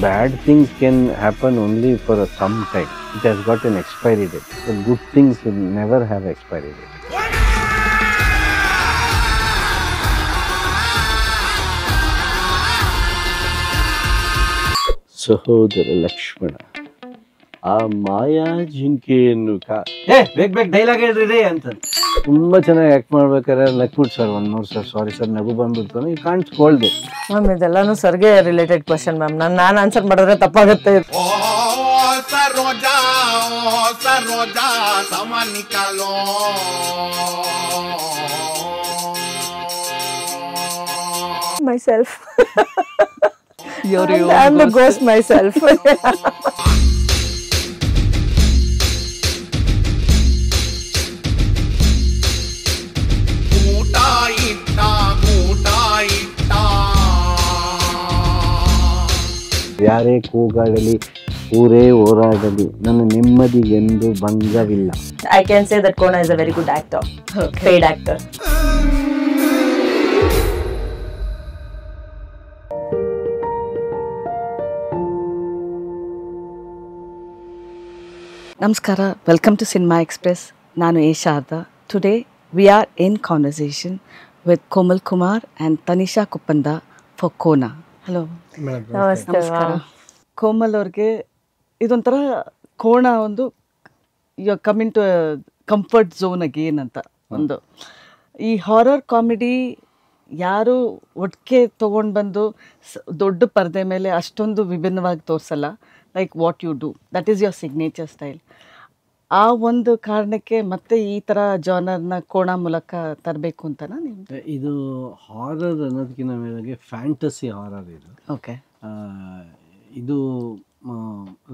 bad things can happen only for some time. It has got an expiry date. But good things will never have expiry date. ಸಹೋದರ ಲಕ್ಷ್ಮಣ ಆ ಮಾಯಾ ಜಿಂಕೆಯನ್ನು ಬೇಗ dialogue ಹೇಳ್ರಿ ಅಂತ ತುಂಬಾ ಚೆನ್ನಾಗಿ ಆಕ್ಟ್ ಮಾಡ್ಬೇಕಾದ್ರೆ ಲಕ್ಷ್ಮಣ್ ಸರ್ ಒಂದ್ ಮೂರು ಸರ್ ಸಾರಿ ಸರ್ ನಗು ಬಂದ್ಬಿಡ್ತು you can't scold it ma'am ಇದೆಲ್ಲಾನು ಸರ್ಗೆ ರಿಲೇಟೆಡ್ ಕ್ವಶನ್ ಮ್ಯಾಮ್ ನಾನು ಆನ್ಸರ್ ಮಾಡಿದ್ರೆ ತಪ್ಪಾಗುತ್ತೆ myself I'm the ghost myself ಯಾರೇ ಕೂಗಾಡಲಿ ಊರೇ ಹೋರಾಡಲಿ ನನ್ನ ನೆಮ್ಮದಿಗೆಂದು ಭಂಗವಿಲ್ಲ. I can say that Kona is a very good actor, paid actor. ನಮಸ್ಕಾರ, ವೆಲ್ಕಮ್ ಟು ಸಿನಿಮಾ ಎಕ್ಸ್ಪ್ರೆಸ್. ನಾನು A Sharada. Today we are in conversation with Komal Kumar and Tanisha Kuppanda for Kona. Hello, ನಮಸ್ಕಾರ. ಕೋಮಲ್ ಅವ್ರಿಗೆ ಇದೊಂಥರ ಕೋಣ ಒಂದು coming to comfort zone again ಅಂತ ಒಂದು. ಈ horror comedy ಯಾರು ಒಟ್ಟಿಗೆ ತೊಗೊಂಡು ಬಂದು ದೊಡ್ಡ ಪರದೆ ಮೇಲೆ ಅಷ್ಟೊಂದು ವಿಭಿನ್ನವಾಗಿ ತೋರಿಸಲ್ಲ. Like what you do, that is your signature style. ಆ ಒಂದು ಕಾರಣಕ್ಕೆ ಮತ್ತೆ ಈ ಥರ ಜಾನರ್ನ ಕೋಣ ಮೂಲಕ ತರಬೇಕು ಅಂತನಾ ನಿಮ್ದು? ಇದು ಹಾರರ್ ಅನ್ನೋದಕ್ಕಿಂತ ಮೇಲೆಗೆ ಫ್ಯಾಂಟಸಿ ಹಾರರ್ ಇದು. ಓಕೆ, ಇದು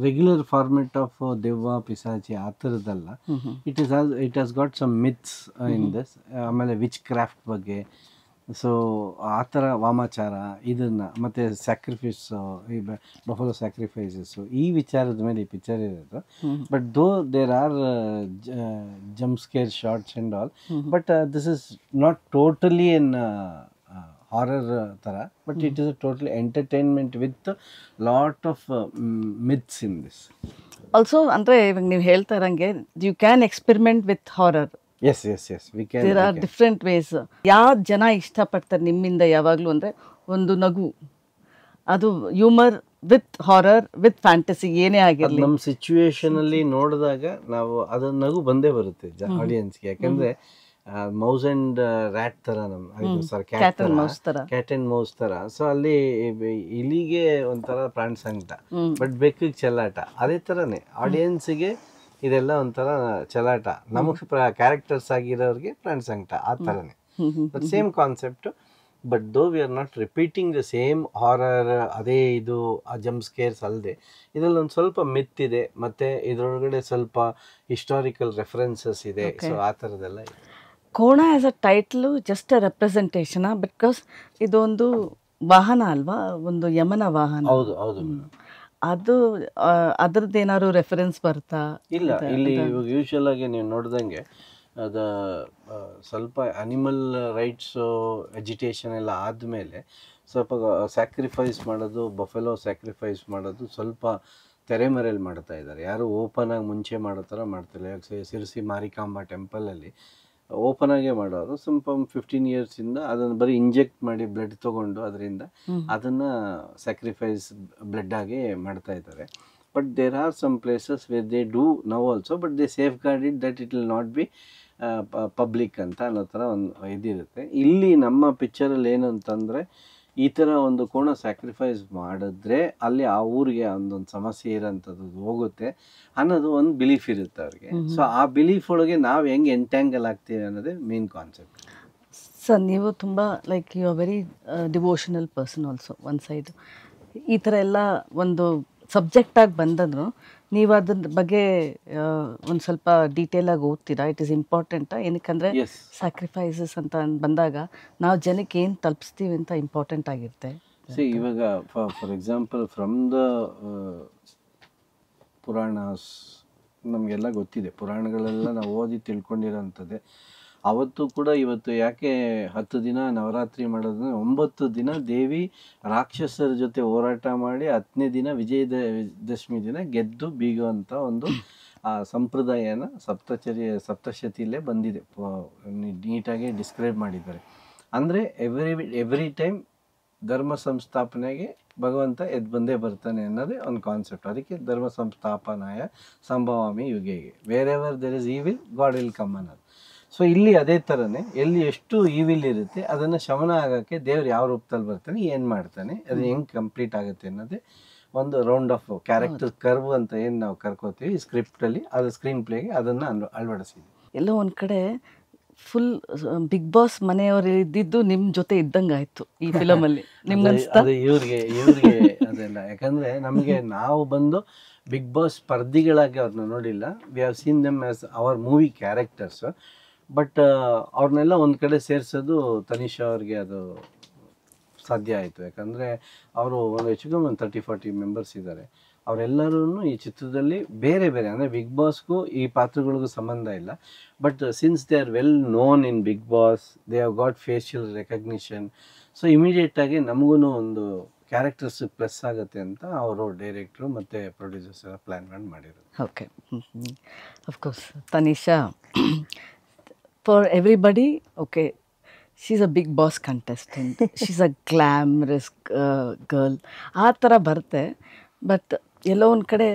ರೆಗ್ಯುಲರ್ ಫಾರ್ಮೆಟ್ ಆಫ್ ದೆವ್ವ ಪಿಸಾಚಿ ಆ ಥರದ್ದಲ್ಲ. It has got some myths in this. ಆಮೇಲೆ ವಿಚ್ ಕ್ರಾಫ್ಟ್ ಬಗ್ಗೆ, ಸೊ ಆ ಥರ ವಾಮಾಚಾರ ಇದನ್ನು ಮತ್ತು ಸ್ಯಾಕ್ರಿಫೈಸ್, ಈ ಬಫಲೋ ಸ್ಯಾಕ್ರಿಫೈಸಸ್ಸು ಈ ವಿಚಾರದ ಮೇಲೆ ಈ ಪಿಕ್ಚರ್ ಇರೋದು. But though there are jump scare shots and all, but this is not totally an horror ಥರ, but it is a totally entertainment with lot of myths in this. Also ಅಂದರೆ ಇವಾಗ ನೀವು ಹೇಳ್ತಾ ಇರೋಂಗೆ you can experiment with horror. Yes yes yes we can. There are different ways. ಯಾವ ಜನ ಇಷ್ಟಪಡ್ತಾರೆ ನಿಮ್ಮಿಂದ ಯಾವಾಗಲೂ ಅಂದರೆ ಒಂದು ನಗು, ಅದು humour with horror with fantasy ಏನೇ ಆಗಿರಲಿ. ನಮ್ಮ ಸಿಚುವೇಶನಲ್ಲಿ ನೋಡಿದಾಗ ನಾವು ಅದನ್ನ ನಗು ಬಂದೇ ಬರುತ್ತೆ ಆಡಿಯನ್ಸ್ಗೆ. ಯಾಕಂದರೆ ಮೌಸ್ ಆ್ಯಂಡ್ ರ್ಯಾಟ್ ಥರ ಕ್ಯಾಟ್ ಆ್ಯಂಡ್ ಮೌಸ್ ಥರ. ಸೊ ಅಲ್ಲಿ ಇಲಿಗೆ ಒಂಥರ ಪ್ರಾಣ ಸಂಕಟ, ಬಟ್ ಬೆಕ್ಕಿಗೆ ಚೆಲ್ಲಾಟ. ಅದೇ ಥರನೇ ಆಡಿಯನ್ಸಿಗೆ ಇದೆಲ್ಲ ಒಂಥರ ಚಲಾಟ, ನಮಗೆ ಕ್ಯಾರೆಕ್ಟರ್ಸ್ ಆಗಿರೋರಿಗೆ ಪ್ರಾಣ ಸಂಕಟ ಆ ಥರನೇ. ಬಟ್ ಸೇಮ್ ಕಾನ್ಸೆಪ್ಟ್, ಬಟ್ ದೋ we are not repeating the same horror. ಅದೇ ಇದು ಆ ಜಂಪ್ ಸ್ಕೇರ್ಸ್ ಅಲ್ಲದೆ ಇದರಲ್ಲಿ ಒಂದು ಸ್ವಲ್ಪ ಮಿತ್ ಇದೆ, ಮತ್ತು ಇದರೊಳಗಡೆ ಸ್ವಲ್ಪ ಹಿಸ್ಟಾರಿಕಲ್ ರೆಫರೆನ್ಸಸ್ ಇದೆ. ಸೊ ಆ ಥರದ್ದೆಲ್ಲ ಇದೆ. ಕೋಣ as a title just a ರೆಪ್ರೆಸೆಂಟೇಷನಾ? ಬಿಕಾಸ್ ಇದೊಂದು ವಾಹನ ಅಲ್ವಾ, ಒಂದು ಯಮನ ವಾಹನ. ಹೌದು ಹೌದು. ಅದು ಅದ್ರದ್ದು ಏನಾದ್ರು ರೆಫರೆನ್ಸ್ ಬರ್ತಾ? ಇಲ್ಲ, ಇಲ್ಲಿ ಯೂಶುವಲ್ ಆಗಿ ನೀವು ನೋಡ್ದಂಗೆ ಅದು ಸ್ವಲ್ಪ ಅನಿಮಲ್ ರೈಟ್ಸು ಎಜಿಟೇಷನ್ ಎಲ್ಲ ಆದಮೇಲೆ ಸ್ವಲ್ಪ ಸ್ಯಾಕ್ರಿಫೈಸ್ ಮಾಡೋದು, ಬಫೆಲೋ ಸ್ಯಾಕ್ರಿಫೈಸ್ ಮಾಡೋದು ಸ್ವಲ್ಪ ತೆರೆಮರೆಯಲ್ಲಿ ಮಾಡ್ತಾ ಇದ್ದಾರೆ. ಯಾರು ಓಪನ್ ಆಗಿ ಮುಂಚೆ ಮಾಡೋ ಥರ ಮಾಡ್ತಿಲ್ಲ. ಇವಾಗ ಸಿರ್ಸಿ ಮಾರಿಕಾಂಬಾ ಟೆಂಪಲಲ್ಲಿ ಓಪನ್ ಆಗೇ ಮಾಡೋರು. ಸ್ವಲ್ಪ 15 ಇಯರ್ಸಿಂದ ಅದನ್ನು ಬರೀ ಇಂಜೆಕ್ಟ್ ಮಾಡಿ ಬ್ಲಡ್ ತೊಗೊಂಡು ಅದರಿಂದ ಅದನ್ನು ಸ್ಯಾಕ್ರಿಫೈಸ್ ಬ್ಲಡ್ ಆಗಿ ಮಾಡ್ತಾ ಇದ್ದಾರೆ. But there are some places where they do now also, but they safeguard it that it will not be public ಅಂತ ಅನ್ನೋ ಥರ ಒಂದು ಇದಿರುತ್ತೆ. ಇಲ್ಲಿ ನಮ್ಮ ಪಿಕ್ಚರಲ್ಲಿ ಏನು ಅಂತಂದರೆ, ಈ ಥರ ಒಂದು ಕೋಣ ಸ್ಯಾಕ್ರಿಫೈಸ್ ಮಾಡಿದ್ರೆ ಅಲ್ಲಿ ಆ ಊರಿಗೆ ಒಂದೊಂದು ಸಮಸ್ಯೆ ಇರೋಂಥದ್ದು ಹೋಗುತ್ತೆ ಅನ್ನೋದು ಒಂದು ಬಿಲೀಫ್ ಇರುತ್ತೆ ಅವ್ರಿಗೆ. ಸೊ ಆ ಬಿಲೀಫ್ ಒಳಗೆ ನಾವು ಹೆಂಗೆ ಎಂಟ್ಯಾಂಗಲ್ ಆಗ್ತೀವಿ ಅನ್ನೋದೇ ಮೇನ್ ಕಾನ್ಸೆಪ್ಟ್. ಸರ್, ನೀವು ತುಂಬ like you are very devotional person also. ಒಂದು ಸೈಡು ಈ ಥರ ಎಲ್ಲ ಒಂದು ಸಬ್ಜೆಕ್ಟಾಗಿ ಬಂದದ್ರು ನೀವು ಅದ್ರ ಬಗ್ಗೆ ಒಂದು ಸ್ವಲ್ಪ ಡೀಟೇಲಾಗಿ ಓದ್ತೀರಾ? ಇಟ್ ಈಸ್ ಇಂಪಾರ್ಟೆಂಟಾ? ಏನಕ್ಕಂದರೆ ಸ್ಯಾಕ್ರಿಫೈಸಸ್ ಅಂತ ಬಂದಾಗ ನಾವು ಜನಕ್ಕೆ ಏನು ತಲುಪಿಸ್ತೀವಿ ಅಂತ ಇಂಪಾರ್ಟೆಂಟ್ ಆಗಿರುತ್ತೆ. ಇವಾಗ for example from the Puranas ನಮಗೆಲ್ಲ ಗೊತ್ತಿದೆ. ಪುರಾಣಗಳೆಲ್ಲ ನಾವು ಓದಿ ತಿಳ್ಕೊಂಡಿರೋಂಥದ್ದೇ. ಅವತ್ತು ಕೂಡ ಇವತ್ತು ಯಾಕೆ 10 ದಿನ ನವರಾತ್ರಿ ಮಾಡೋದಂದ್ರೆ 9 ದಿನ ದೇವಿ ರಾಕ್ಷಸರ ಜೊತೆ ಹೋರಾಟ ಮಾಡಿ 10ನೇ ದಿನ ವಿಜಯದಶಮಿ ದಿನ ಗೆದ್ದು ಬೀಗುವಂಥ ಒಂದು ಆ ಸಂಪ್ರದಾಯನ ಸಪ್ತಶತಿಯಲ್ಲೇ ಬಂದಿದೆ, ನೀಟಾಗಿ ಡಿಸ್ಕ್ರೈಬ್ ಮಾಡಿದ್ದಾರೆ. ಅಂದರೆ ಎವ್ರಿ ಟೈಮ್ ಧರ್ಮ ಸಂಸ್ಥಾಪನೆಗೆ ಭಗವಂತ ಎದ್ದು ಬಂದೇ ಬರ್ತಾನೆ ಅನ್ನೋದೇ ಒಂದು ಕಾನ್ಸೆಪ್ಟ್. ಅದಕ್ಕೆ ಧರ್ಮ ಸಂಸ್ಥಾಪನಾಯ ಸಂಭವಾಮಿ ಯುಗೆಗೆ, wherever there is evil god will come ಅನ್ನೋದು. ಸೊ ಇಲ್ಲಿ ಅದೇ ಥರನೇ ಎಲ್ಲಿ ಎಷ್ಟು ಈವಿಲ್ ಇರುತ್ತೆ ಅದನ್ನು ಶಮನ ಆಗೋಕ್ಕೆ ದೇವ್ರು ಯಾವ ರೂಪದಲ್ಲಿ ಬರ್ತಾನೆ, ಏನು ಮಾಡ್ತಾನೆ, ಅದು ಹೆಂಗೆ ಕಂಪ್ಲೀಟ್ ಆಗುತ್ತೆ ಅನ್ನೋದೇ ಒಂದು ರೌಂಡ್ ಆಫ್ ಕ್ಯಾರೆಕ್ಟರ್ ಕರ್ವ್ ಅಂತ ಏನು ನಾವು ಕರ್ಕೋತೀವಿ ಸ್ಕ್ರಿಪ್ಟಲ್ಲಿ, ಅದು ಸ್ಕ್ರೀನ್ ಪ್ಲೇಗೆ ಅದನ್ನು ಅಳವಡಿಸಿದ್ವಿ. ಎಲ್ಲೋ ಒಂದು ಕಡೆ ಫುಲ್ ಬಿಗ್ ಬಾಸ್ ಮನೆಯವರು ಇದ್ದಿದ್ದು ನಿಮ್ಮ ಜೊತೆ ಇದ್ದಂಗೆ ಆಯಿತು ಈ ಫಿಲಮಲ್ಲಿ, ನಿಮ್ಗೆ ಅದು ಇವ್ರಿಗೆ ಅದೆಲ್ಲ. ಯಾಕಂದರೆ ನಮಗೆ ನಾವು ಬಂದು ಬಿಗ್ ಬಾಸ್ ಸ್ಪರ್ಧಿಗಳಾಗಿ ಅವ್ರನ್ನ ನೋಡಿಲ್ಲ, we have seen them as hour movie characters. But ಅವ್ರನ್ನೆಲ್ಲ ಒಂದು ಕಡೆ ಸೇರಿಸೋದು ತನಿಷಾ ಅವ್ರಿಗೆ ಅದು ಸಾಧ್ಯ ಆಯಿತು. ಯಾಕಂದರೆ ಅವರು ಹೆಚ್ಚು ಕಮ್ಮಿ ಒಂದು 30-40 ಮೆಂಬರ್ಸ್ ಇದ್ದಾರೆ. ಅವರೆಲ್ಲರೂ ಈ ಚಿತ್ರದಲ್ಲಿ ಬೇರೆ ಬೇರೆ, ಅಂದರೆ ಬಿಗ್ ಬಾಸ್ಗೂ ಈ ಪಾತ್ರಗಳಿಗೂ ಸಂಬಂಧ ಇಲ್ಲ. But since they are well known in Bigg Boss, they have got facial recognition, so ಇಮಿಡಿಯೇಟಾಗಿ ನಮಗೂ ಒಂದು ಕ್ಯಾರೆಕ್ಟರ್ಸ್ ಪ್ಲಸ್ ಆಗುತ್ತೆ ಅಂತ ಅವರು ಡೈರೆಕ್ಟ್ರು ಮತ್ತು ಪ್ರೊಡ್ಯೂಸರ್ಸ್ ಎಲ್ಲ ಪ್ಲ್ಯಾನ್ ಮಾಡಿರೋದು. Okay, of course Tanisha for everybody, okay, she's a Bigg Boss contestant, she's a glamorous girl ಆ ಥರ ಬರುತ್ತೆ. ಬಟ್ ಎಲ್ಲೋ ಒಂದು ಕಡೆ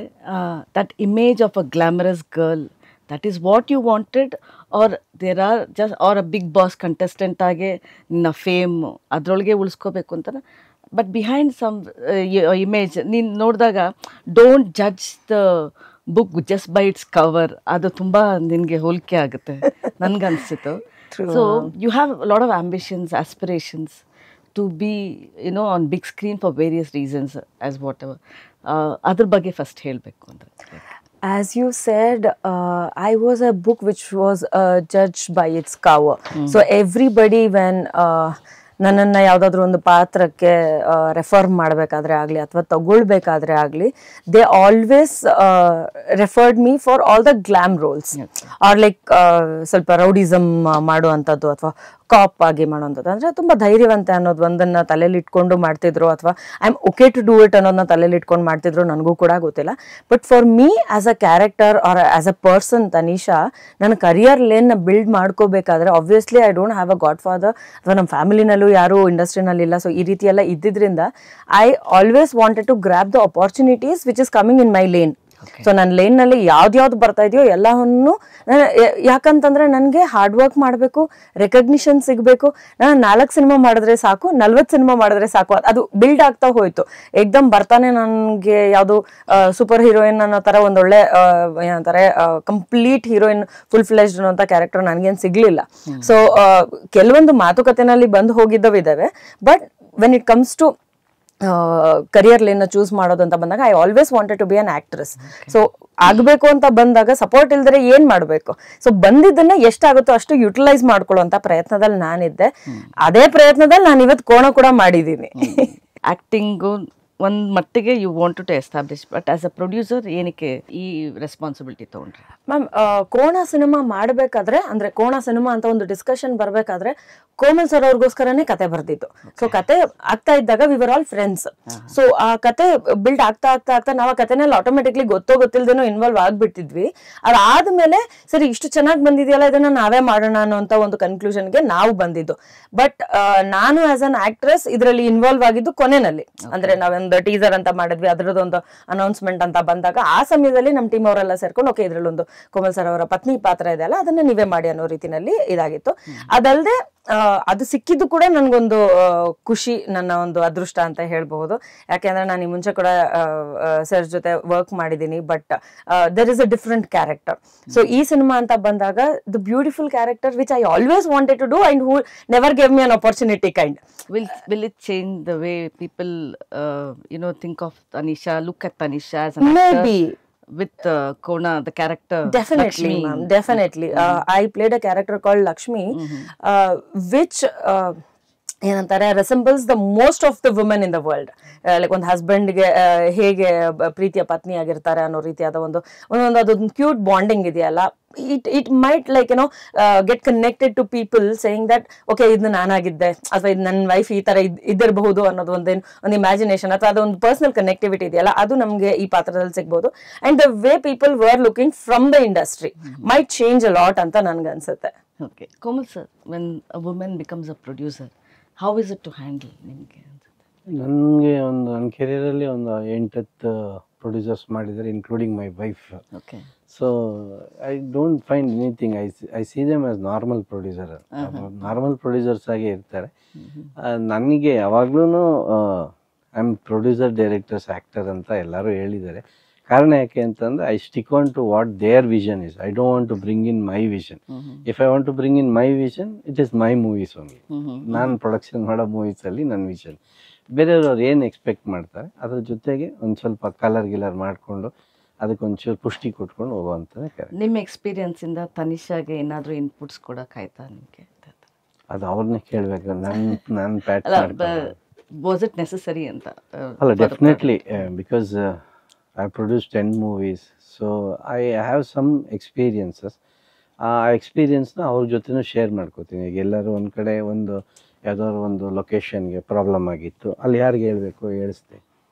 that image of a glamorous girl, that is what you wanted, or there are just or a Bigg Boss contestant ಆಗಿ ನಿನ್ನ fame ಅದರೊಳಗೆ ಉಳಿಸ್ಕೋಬೇಕು ಅಂತಾನೆ. ಬಟ್ ಬಿಹೈಂಡ್ ಸಮ್ ಇಮೇಜ್ ನೀನು ನೋಡಿದಾಗ don't judge the book just by its cover, ಅದು ತುಂಬ ನಿನಗೆ ಹೋಲಿಕೆ ಆಗುತ್ತೆ ನನಗನ್ಸಿತ್ತು. So you have lot of ambitions, aspirations to be, you know, on big screen for various reasons as whatever. Adar ಬಗ್ಗೆ first ಹೇಳಬೇಕು ಅಂದ್ರೆ, as you said, I was a book which was judged by its cover. So everybody when ನನ್ನನ್ನು ಯಾವುದಾದ್ರೂ ಒಂದು ಪಾತ್ರಕ್ಕೆ refer ಮಾಡಬೇಕಾದ್ರೆ ಆಗಲಿ ಅಥವಾ ತಗೊಳ್ಬೇಕಾದ್ರೆ ಆಗಲಿ, they always referred me for all the glam roles, or like ಸ್ವಲ್ಪ ರೌಡಿಸಮ್ ಮಾಡುವಂಥದ್ದು ಅಥವಾ ಕಾಪ್ ಆಗಿ ಮಾಡುವಂಥದ್ದು. ಅಂದರೆ ತುಂಬ ಧೈರ್ಯವಂತ ಅನ್ನೋದು ಒಂದನ್ನು ತಲೆಯಲ್ಲಿ ಇಟ್ಕೊಂಡು ಮಾಡ್ತಿದ್ರು, ಅಥವಾ I am okay to do it ಅನ್ನೋದನ್ನ ತಲೆಯಲ್ಲಿ ಇಟ್ಕೊಂಡು ಮಾಡ್ತಿದ್ರು, ನನಗೂ ಕೂಡ ಗೊತ್ತಿಲ್ಲ. But for me as a character or as a person Tanisha, ನನ್ನ ಕರಿಯರ್ ಲೇನ್ನ ಬಿಲ್ಡ್ ಮಾಡ್ಕೋಬೇಕಾದ್ರೆ obviously I don't have a godfather, ಅಥವಾ ನಮ್ಮ ಫ್ಯಾಮಿಲಿನಲ್ಲೂ ಯಾರು ಇಂಡಸ್ಟ್ರಿನಲ್ಲಿಲ್ಲ. ಸೊ ಈ ರೀತಿ ಎಲ್ಲ ಇದ್ದಿದ್ರಿಂದ I always wanted to grab the opportunities which is coming in my lane. So ನನ್ನ ಲೇನ್ನಲ್ಲಿ ಯಾವ್ದು ಬರ್ತಾ ಇದೆಯೋ ಎಲ್ಲವನ್ನು ಯಾಕಂತಂದ್ರೆ ನನಗೆ ಹಾರ್ಡ್ ವರ್ಕ್ ಮಾಡಬೇಕು, ರೆಕಗ್ನಿಷನ್ ಸಿಗಬೇಕು. ನಾನು 4 ಸಿನಿಮಾ ಮಾಡಿದ್ರೆ ಸಾಕು, 40 ಸಿನಿಮಾ ಮಾಡಿದ್ರೆ ಸಾಕು, ಅದು ಬಿಲ್ಡ್ ಆಗ್ತಾ ಹೋಯ್ತು. ಏಕ್ದಮ್ ಬರ್ತಾನೆ ನನಗೆ ಯಾವುದು ಸೂಪರ್ ಹೀರೋಯಿನ್ ಅನ್ನೋ ಥರ ಒಂದೊಳ್ಳೆ ಏನಂತಾರೆ ಕಂಪ್ಲೀಟ್ ಹೀರೋಯಿನ್ ಫುಲ್ ಫ್ಲೆಜ್ಡ್ ಅನ್ನೋಂಥ ಕ್ಯಾರೆಕ್ಟರ್ ನನಗೇನು ಸಿಗಲಿಲ್ಲ. ಸೊ ಕೆಲವೊಂದು ಮಾತುಕತೆನಲ್ಲಿ ಬಂದು ಹೋಗಿದ್ದವಿದ್ದಾವೆ. But when it comes to career ಲೇನ್ನ ಚೂಸ್ ಮಾಡೋದು ಅಂತ ಬಂದಾಗ I always wanted to be an actress. So ಆಗಬೇಕು ಅಂತ ಬಂದಾಗ ಸಪೋರ್ಟ್ ಇಲ್ದರೆ ಏನು ಮಾಡಬೇಕು? ಸೊ ಬಂದಿದ್ದನ್ನ ಎಷ್ಟಾಗುತ್ತೋ ಅಷ್ಟು ಯುಟಿಲೈಸ್ ಮಾಡ್ಕೊಳ್ಳುವಂಥ ಪ್ರಯತ್ನದಲ್ಲಿ ನಾನಿದ್ದೆ. ಅದೇ ಪ್ರಯತ್ನದಲ್ಲಿ ನಾನು ಇವತ್ತು ಕೋಣ ಕೂಡ ಮಾಡಿದ್ದೀನಿ. ಆ್ಯಕ್ಟಿಂಗು ಒಂದು ಮಟ್ಟಿಗೆ you want to establish, but as a producer ಏನಕ್ಕೆ ಈ ರೆಸ್ಪಾನ್ಸಿಬಿಲಿಟಿ ತೊಗೊಂಡ್ರಿ? ಮ್ಯಾಮ್, ಕೋಣ ಸಿನಿಮಾ ಮಾಡಬೇಕಾದ್ರೆ, ಅಂದರೆ ಕೋಣ ಸಿನಿಮಾ ಅಂತ ಒಂದು ಡಿಸ್ಕಷನ್ ಬರಬೇಕಾದ್ರೆ ಕೋಮಲ್ ಸರ್ ಅವ್ರಿಗೋಸ್ಕರನೇ ಕತೆ ಬರ್ದಿತ್ತು. ಸೊ ಕತೆ ಆಗ್ತಾ ಇದ್ದಾಗ we were all friends. So ಆ ಕತೆ ಬಿಲ್ಡ್ ಆಗ್ತಾ ಆಗ್ತಾ ಆಗ್ತಾ ನಾವು ಆ ಕತೆನಲ್ಲಿ ಆಟೋಮೆಟಿಕ್ಲಿ ಗೊತ್ತಿಲ್ದೇನೋ ಇನ್ವಾಲ್ವ್ ಆಗ್ಬಿಟ್ಟಿದ್ವಿ. ಅದಾದ್ಮೇಲೆ ಸರಿ ಇಷ್ಟು ಚೆನ್ನಾಗಿ ಬಂದಿದೆಯಲ್ಲ, ಇದನ್ನ ನಾವೇ ಮಾಡೋಣ ಅನ್ನೋಂಥ ಒಂದು ಕನ್ಕ್ಲೂಷನ್ಗೆ ನಾವು ಬಂದಿದ್ದು. ಬಟ್ ನಾನು ಆಸ್ ಅನ್ ಆಕ್ಟ್ರೆಸ್ ಇದರಲ್ಲಿ ಇನ್ವಾಲ್ವ್ ಆಗಿದ್ದು ಕೊನೆಯಲ್ಲಿ. ಅಂದ್ರೆ ನಾವೊಂದು ಟೀಸರ್ ಅಂತ ಮಾಡಿದ್ವಿ, ಅದರದೊಂದು ಅನೌನ್ಸ್ಮೆಂಟ್ ಅಂತ ಬಂದಾಗ ಆ ಸಮಯದಲ್ಲಿ ನಮ್ಮ ಟೀಮ್ ಅವರೆಲ್ಲ ಸೇರ್ಕೊಂಡು ಓಕೆ ಇದರಲ್ಲಿ ಒಂದು ಕೋಮಲ್ ಸರ್ ಅವರ ಪತ್ನಿ ಪಾತ್ರ ಇದೆ ಅಲ್ಲ, ಅದನ್ನ ನೀವೇ ಮಾಡಿ ಅನ್ನೋ ರೀತಿನಲ್ಲಿ ಇದಾಗಿತ್ತು. ಅದಲ್ಲದೆ ಅದು ಸಿಕ್ಕಿದ್ದು ಕೂಡ ನನ್ಗೊಂದು ಖುಷಿ, ನನ್ನ ಒಂದು ಅದೃಷ್ಟ ಅಂತ ಹೇಳ್ಬಹುದು. ಯಾಕೆಂದ್ರೆ ನಾನು ಈ ಮುಂಚೆ ಕೂಡ ಸರ್ ಜೊತೆ ವರ್ಕ್ ಮಾಡಿದ್ದೀನಿ. But there is a different character. So ಈ ಸಿನಿಮಾ ಅಂತ ಬಂದಾಗ the beautiful character which I always wanted to do and who never gave me an opportunity kind. Will it change the way people think of Tanisha, look at Tanisha as an actor? Maybe. With Kona, the character. Definitely, ma'am. Definitely. I played a character called Lakshmi, which ಏನಂತಾರೆ resembles the most of the women in the world. Like ಒಂದು ಹಸ್ಬೆಂಡ್ಗೆ ಹೇಗೆ ಪ್ರೀತಿಯ ಪತ್ನಿ ಆಗಿರ್ತಾರೆ ಅನ್ನೋ ರೀತಿಯಾದ ಒಂದು ಅದೊಂದು ಕ್ಯೂಟ್ ಬಾಂಡಿಂಗ್ ಇದೆಯಲ್ಲ, it might like get connected to people saying that okay ಇದು ನಾನಾಗಿದ್ದೆ ಅಥವಾ ಇದು ನನ್ನ ವೈಫ್ ಈ ತರ ಇದ್ದಿರಬಹುದು ಅನ್ನೋದು ಒಂದು ಇಮ್ಯಾಜಿನೇಷನ್ ಅಥವಾ ಅದೊಂದು ಪರ್ಸನಲ್ ಕನೆಕ್ಟಿವಿಟಿ ಇದೆಯಲ್ಲ ಅದು ನಮಗೆ ಈ ಪಾತ್ರದಲ್ಲಿ ಸಿಗ್ಬೋದು. And the way people were looking from the industry might change a lot ಅಂತ ನನ್ಗೆ ಅನ್ಸುತ್ತೆ. Okay, Komal sir, when a women becomes a producer, how is it to handle ನಿಮಗೆ? ನನಗೆ ನನ್ನ ಕೆರಿಯರಲ್ಲಿ ಒಂದು 8-10 ಪ್ರೊಡ್ಯೂಸರ್ಸ್ ಮಾಡಿದ್ದಾರೆ, including my wife. Okay, so I don't find anything. I see them as normal producer, normal producers ಆಗೇ ಇರ್ತಾರೆ. ನನಗೆ ಯಾವಾಗ್ಲೂ I am producer, directors, actor ಅಂತ ಎಲ್ಲರೂ ಹೇಳಿದ್ದಾರೆ. ಕಾರಣ ಯಾಕೆ ಅಂತಂದರೆ I stick on to what their vision is. I don't want to bring in my vision. If I want to bring in my vision, it is my movies only. ನಾನು production ಮಾಡೋ ಮೂವೀಸಲ್ಲಿ ನನ್ನ ವಿಷನ್. ಬೇರೆಯವ್ರು ಅವ್ರು ಏನು expect ಮಾಡ್ತಾರೆ ಅದ್ರ ಜೊತೆಗೆ ಒಂದು ಸ್ವಲ್ಪ ಕಲರ್ ಮಾಡಿಕೊಂಡು ಅದಕ್ಕೊಂಚೂರು ಪುಷ್ಟಿ ಕೊಟ್ಕೊಂಡು ಹೋಗುವಂಥದ್ದೇ ಕರೆ. ನಿಮ್ಮ ಎಕ್ಸ್ಪೀರಿಯನ್ಸಿಂದ ತನಿಷಾಗೆ ಏನಾದರೂ ಇನ್ಪುಟ್ಸ್ ಕೊಡೋಕ್ಕಾಯ್ತಾ ನಿಮಗೆ? ಅದು ಅವ್ರನ್ನೇ ಕೇಳಬೇಕು, ನಾನು ಪ್ಯಾಟ್ ವಾಸ್ ಇಟ್ ನೆಸೆಸರಿ ಅಂತ? ಅಲ್ಲ, definitely, because I produce 10 movies, so I have some experiences. ಆ ಎಕ್ಸ್ಪೀರಿಯನ್ಸ್ನ ಅವ್ರ ಜೊತೆನೂ ಶೇರ್ ಮಾಡ್ಕೋತೀನಿ. ಈಗ ಎಲ್ಲರೂ ಒಂದು ಕಡೆ ಯಾವುದಾದ್ರು ಒಂದು ಲೊಕೇಶನ್ಗೆ ಪ್ರಾಬ್ಲಮ್ ಆಗಿತ್ತು, ಅಲ್ಲಿ ಯಾರಿಗೆ ಹೇಳಬೇಕು ಹೇಳಿಸ್ದೆ,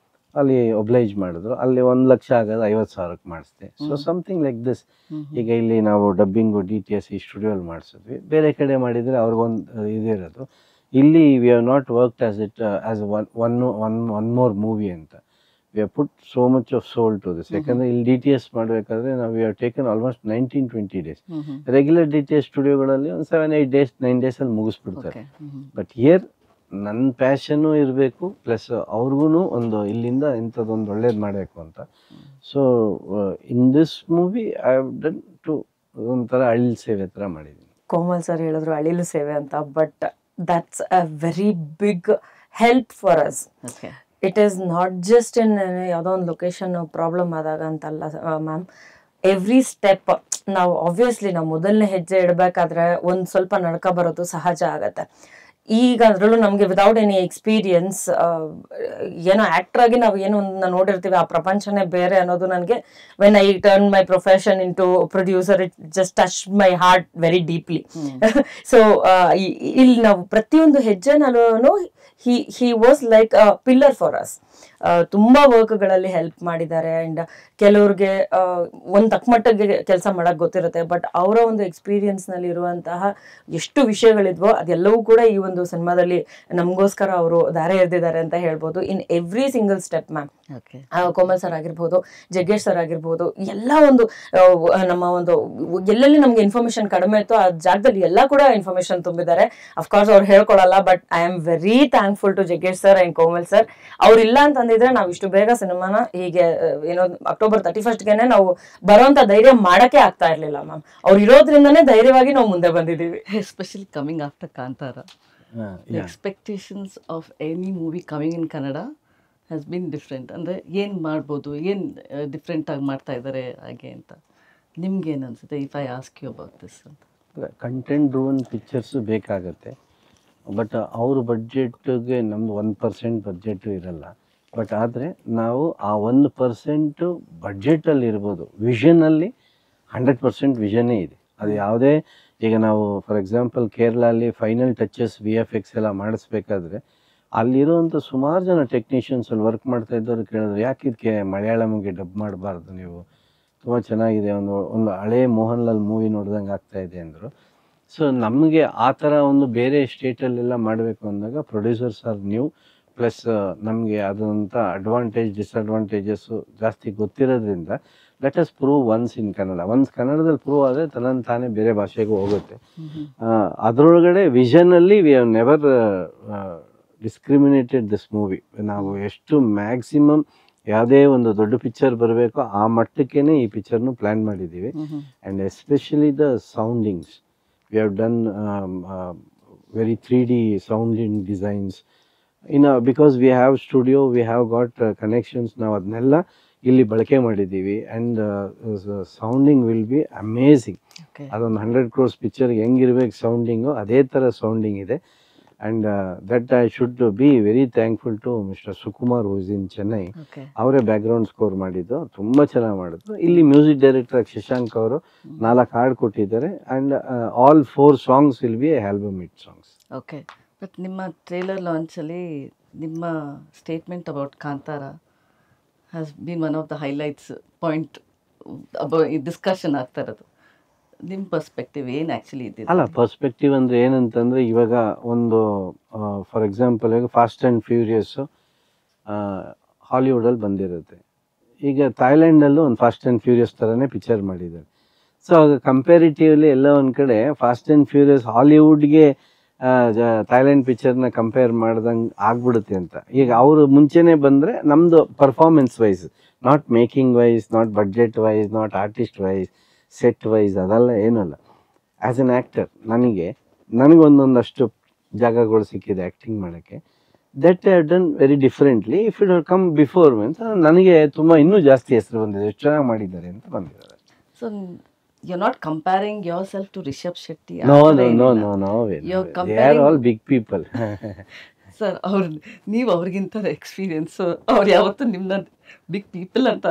ಅಲ್ಲಿ ಒಬ್ಲೈಜ್ ಮಾಡಿದ್ರು, ಅಲ್ಲಿ 1 ಲಕ್ಷ ಆಗೋದು 50,000ಕ್ಕೆ ಮಾಡಿಸ್ದೆ. So something like this. ಈಗ ಇಲ್ಲಿ ನಾವು ಡಬ್ಬಿಂಗು DTS ಈ ಸ್ಟುಡಿಯೋಲ್ಲಿ ಮಾಡಿಸಿದ್ವಿ, ಬೇರೆ ಕಡೆ ಮಾಡಿದರೆ ಅವ್ರಿಗೊಂದು ಇದಿರೋದು. ಇಲ್ಲಿ we have not worked as one more movie ಅಂತ. We have put so much of soul to this. ಯಾಕಂದರೆ ಇಲ್ಲಿ DTS ಮಾಡಬೇಕಾದ್ರೆ ನಾವು we have taken almost 19-20 days. Regular DTS ಸ್ಟುಡಿಯೋಗಳಲ್ಲಿ ಒಂದು 7-8 days 9 daysಲ್ಲಿ ಮುಗಿಸ್ಬಿಡ್ತಾರೆ. ಬಟ್ ಹಿಯರ್ ನನ್ನ ಪ್ಯಾಷನ್ನು ಇರಬೇಕು, ಪ್ಲಸ್ ಅವ್ರಿಗೂ ಒಂದು ಇಲ್ಲಿಂದ ಇಂಥದ್ದೊಂದು ಒಳ್ಳೇದು ಮಾಡಬೇಕು ಅಂತ. So in this movie I have done to ಒಂಥರ ಅಳಿಲು ಸೇವೆ ಥರ ಮಾಡಿದ್ದೀನಿ. ಕೋಮಲ್ ಸರ್ ಹೇಳಿದ್ರು ಅಳಿಲು ಸೇವೆ ಅಂತ, but that's a very big help for us. It is not just in ಯಾವುದೋ ಒಂದು ಲೊಕೇಶನ್ ಪ್ರಾಬ್ಲಮ್ ಆದಾಗ ಅಂತಲ್ಲ ಮ್ಯಾಮ್. ಎವ್ರಿ ಸ್ಟೆಪ್ ನಾವು ಆಬ್ವಿಯಸ್ಲಿ ನಾವು ಮೊದಲನೇ ಹೆಜ್ಜೆ ಇಡಬೇಕಾದ್ರೆ ಒಂದು ಸ್ವಲ್ಪ ನಡ್ಕ ಬರೋದು ಸಹಜ ಆಗತ್ತೆ. ಈಗ ಅದರಲ್ಲೂ ನಮಗೆ ವಿದೌಟ್ ಎನಿ ಎಕ್ಸ್ಪೀರಿಯನ್ಸ್ ಏನೋ ಆಕ್ಟರ್ ಆಗಿ ನಾವು ಏನೋ ಒಂದು ನೋಡಿರ್ತೀವಿ, ಆ ಪ್ರಪಂಚನೇ ಬೇರೆ ಅನ್ನೋದು ನನಗೆ when I turn my profession into producer, it just touch my heart very deeply. So ಇಲ್ಲಿ ನಾವು ಪ್ರತಿಯೊಂದು ಹೆಜ್ಜೆನಲ್ಲೂ he was like a pillar for us. ತುಂಬಾ ವರ್ಕ್ಗಳಲ್ಲಿ ಹೆಲ್ಪ್ ಮಾಡಿದ್ದಾರೆ. ಅಂಡ್ ಕೆಲವ್ರಿಗೆ ಒಂದು ತಕ್ಕಮಟ್ಟಿಗೆ ಕೆಲಸ ಮಾಡಕ್ ಗೊತ್ತಿರುತ್ತೆ, ಬಟ್ ಅವರ ಒಂದು ಎಕ್ಸ್ಪೀರಿಯನ್ಸ್ ನಲ್ಲಿ ಇರುವಂತಹ ಎಷ್ಟು ವಿಷಯಗಳಿದ್ವೋ ಅದೆಲ್ಲವೂ ಕೂಡ ಈ ಒಂದು ಸಿನಿಮಾದಲ್ಲಿ ನಮಗೋಸ್ಕರ ಅವರು ದಾರಿ ಎರೆದಿದ್ದಾರೆ ಅಂತ ಹೇಳ್ಬೋದು. In every single step ma'am. Komal sir ಆಗಿರ್ಬೋದು, ಜಗ್ಗೇಶ್ ಸರ್ ಆಗಿರ್ಬೋದು, ಎಲ್ಲ ಒಂದು ನಮ್ಮ ಒಂದು ಎಲ್ಲೆಲ್ಲಿ ನಮ್ಗೆ ಇನ್ಫಾರ್ಮೇಶನ್ ಕಡಿಮೆ ಇತ್ತು ಆ ಜಾಗದಲ್ಲಿ ಎಲ್ಲ ಕೂಡ ಇನ್ಫಾರ್ಮೇಶನ್ ತುಂಬಿದ್ದಾರೆ. ಅಫ್ಕೋರ್ಸ್ ಅವ್ರು ಹೇಳ್ಕೊಡಲ್ಲ, but I am very thankful to Jaggesh sir and Komal sir. ಅವ್ರಿಲ್ಲ ಅಂತಂದಿದ್ರೆ ನಾವು ಇಷ್ಟು ಬೇಗ ಸಿನಿಮಾನ ಹೀಗೆ ಏನೋ October 31st ನಾವು ಬರುವಂತ ಧೈರ್ಯ ಮಾಡಕ್ಕೆ ಆಗ್ತಾ ಇರ್ಲಿಲ್ಲ ಮ್ಯಾಮ್. ಅವ್ರು ಇರೋದ್ರಿಂದನೇ ಧೈರ್ಯವಾಗಿ ನಾವು ಮುಂದೆ ಬಂದಿದ್ದೀವಿ. Especially coming after Kantara, expectations of any movie coming in Kannada has been different. ಅಂದರೆ ಏನು ಮಾಡ್ಬೋದು, ಏನು ಡಿಫ್ರೆಂಟಾಗಿ ಮಾಡ್ತಾ ಇದ್ದಾರೆ ಹಾಗೆ ಅಂತ ನಿಮ್ಗೆ ಏನು ಅನಿಸುತ್ತೆ? If I ask you about this ಅಂತ. ಕಂಟೆಂಟ್ ಡ್ರಿವನ್ ಪಿಕ್ಚರ್ಸು ಬೇಕಾಗತ್ತೆ, ಬಟ್ ಅವ್ರ ಬಡ್ಜೆಟ್ಗೆ ನಮ್ಮದು 1% ಬಡ್ಜೆಟು ಇರಲ್ಲ. ಬಟ್ ಆದರೆ ನಾವು ಆ 1% ಬಡ್ಜೆಟಲ್ಲಿ ಇರ್ಬೋದು, ವಿಷನಲ್ಲಿ 100% ವಿಷನ್ನೇ ಇದೆ. ಅದು ಯಾವುದೇ ಈಗ ನಾವು ಫಾರ್ ಎಕ್ಸಾಂಪಲ್ ಕೇರಳಲ್ಲಿ ಫೈನಲ್ ಟಚಸ್ VFX ಎಲ್ಲ ಮಾಡಿಸ್ಬೇಕಾದ್ರೆ ಅಲ್ಲಿರೋವಂಥ ಸುಮಾರು ಜನ ಟೆಕ್ನಿಷಿಯನ್ಸ್ ಅಲ್ಲಿ ವರ್ಕ್ ಮಾಡ್ತಾ ಇದ್ದವ್ರು ಕೇಳಿದ್ರು, ಯಾಕೆ ಇದಕ್ಕೆ ಮಲಯಾಳಂಗೆ ಡಬ್ ಮಾಡಬಾರ್ದು, ನೀವು ತುಂಬ ಚೆನ್ನಾಗಿದೆ, ಒಂದು ಹಳೇ ಮೋಹನ್ ಲಾಲ್ ಮೂವಿ ನೋಡ್ದಂಗೆ ಆಗ್ತಾ ಇದೆ ಅಂದರು. ಸೊ ನಮಗೆ ಆ ಥರ ಒಂದು ಬೇರೆ ಸ್ಟೇಟಲ್ಲೆಲ್ಲ ಮಾಡಬೇಕು ಅಂದಾಗ ಪ್ರೊಡ್ಯೂಸರ್ಸ್ ಆರ್ ನ್ಯೂ, ಪ್ಲಸ್ ನಮಗೆ ಅದಂಥ ಅಡ್ವಾಂಟೇಜ್ ಡಿಸ್ಅಡ್ವಾಂಟೇಜಸ್ಸು ಜಾಸ್ತಿ ಗೊತ್ತಿರೋದ್ರಿಂದ let us prove once in Kannada. Once ಕನ್ನಡದಲ್ಲಿ ಪ್ರೂವ್ ಆದರೆ ತಾನೇ ಬೇರೆ ಭಾಷೆಗೂ ಹೋಗುತ್ತೆ. ಅದರೊಳಗಡೆ ವಿಷನಲ್ಲಿ we have never discriminated this movie. ನಾವು ಎಷ್ಟು ಮ್ಯಾಕ್ಸಿಮಮ್ ಯಾವುದೇ ಒಂದು ದೊಡ್ಡ ಪಿಕ್ಚರ್ ಬರಬೇಕೋ ಆ ಮಟ್ಟಕ್ಕೇ ಈ ಪಿಕ್ಚರ್ನು ಪ್ಲ್ಯಾನ್ ಮಾಡಿದ್ದೀವಿ. And especially the soundings we have done very 3D sounding designs because we have studio, we have got connections. ನಾವು ಅದನ್ನೆಲ್ಲ ಇಲ್ಲಿ ಬಳಕೆ ಮಾಡಿದ್ದೀವಿ. And sounding will be amazing. ಅದೊಂದು 100 crores ಪಿಕ್ಚರ್ಗೆ ಹೆಂಗಿರ್ಬೇಕು ಸೌಂಡಿಂಗು, ಅದೇ ಥರ ಸೌಂಡಿಂಗ್ ಇದೆ. And that I should be very thankful to mister Sukumar who is in Chennai. Okay. ಅವರೇ ಬ್ಯಾಕ್ಗ್ರೌಂಡ್ ಸ್ಕೋರ್ ಮಾಡಿದ್ದು, ತುಂಬ ಚೆನ್ನಾಗಿ ಮಾಡಿದ್ರು. ಇಲ್ಲಿ ಮ್ಯೂಸಿಕ್ ಡೈರೆಕ್ಟರ್ ಶಶಾಂಕ್ ಅವರು 4 ಹಾಡು ಕೊಟ್ಟಿದ್ದಾರೆ. And all 4 songs will be album hit songs. Okay. But ನಿಮ್ಮ ಟ್ರೇಲರ್ ಲಾಂಚಲ್ಲಿ ನಿಮ್ಮ statement about Kantara has been one of the highlights point ಈ ಡಿಸ್ಕಷನ್ ಆಗ್ತಾ ಇರೋದು. ನಿಮ್ಮ ಪರ್ಸ್ಪೆಕ್ಟಿವ್ ಏನು ಆ್ಯಕ್ಚುಲಿ ಇದೆ? ಅಲ್ಲ, ಪರ್ಸ್ಪೆಕ್ಟಿವ್ ಅಂದರೆ ಏನಂತಂದರೆ, ಇವಾಗ ಒಂದು ಫಾರ್ ಎಕ್ಸಾಂಪಲ್ ಈಗ ಫಾಸ್ಟ್ ಆ್ಯಂಡ್ ಫ್ಯೂರಿಯಸ್ಸು ಹಾಲಿವುಡಲ್ಲಿ ಬಂದಿರುತ್ತೆ. ಈಗ ಥಾಯ್ಲ್ಯಾಂಡಲ್ಲೂ ಒಂದು ಫಾಸ್ಟ್ ಆ್ಯಂಡ್ ಫ್ಯೂರಿಯಸ್ ಥರನೇ ಪಿಕ್ಚರ್ ಮಾಡಿದ್ದಾರೆ. ಸೊ ಆಗ ಕಂಪ್ಯಾರಿಟಿವ್ಲಿ ಎಲ್ಲ ಒಂದು ಕಡೆ ಫಾಸ್ಟ್ ಆ್ಯಂಡ್ ಫ್ಯೂರಿಯಸ್ ಹಾಲಿವುಡ್ಗೆ ಥಾಯ್ಲ್ಯಾಂಡ್ ಪಿಕ್ಚರ್ನ ಕಂಪೇರ್ ಮಾಡ್ದಂಗೆ ಆಗ್ಬಿಡುತ್ತೆ ಅಂತ. ಈಗ ಅವರು ಮುಂಚೆನೇ ಬಂದರೆ ನಮ್ಮದು performance wise, not making wise, not budget wise, not artist wise, set wise, ಅದೆಲ್ಲ ಏನಲ್ಲ. ಆ್ಯಸ್ ಎನ್ ಆ್ಯಕ್ಟರ್ ನನಗೊಂದೊಂದಷ್ಟು ಜಾಗಗಳು ಸಿಕ್ಕಿದೆ ಆ್ಯಕ್ಟಿಂಗ್ ಮಾಡೋಕ್ಕೆ. That I have done very differently. If it have come before means ನನಗೆ ತುಂಬ ಇನ್ನೂ ಜಾಸ್ತಿ ಹೆಸರು ಬಂದಿದೆ, ಎಷ್ಟು ಚೆನ್ನಾಗಿ ಮಾಡಿದ್ದಾರೆ ಅಂತ ಬಂದಿದ್ದಾರೆ. So you're not comparing yourself to Rishabh Shetty. No. You're comparing... They are all big people. Sir, ನೀವು ಅವ್ರಿಗಿಂತ ಎಕ್ಸ್ಪೀರಿಯನ್ಸ್. ಅವ್ರು ಯಾವತ್ತೂ ನಿಮ್ಮನ್ನ ಬಿಗ್ ಪೀಪಲ್ ಅಂತ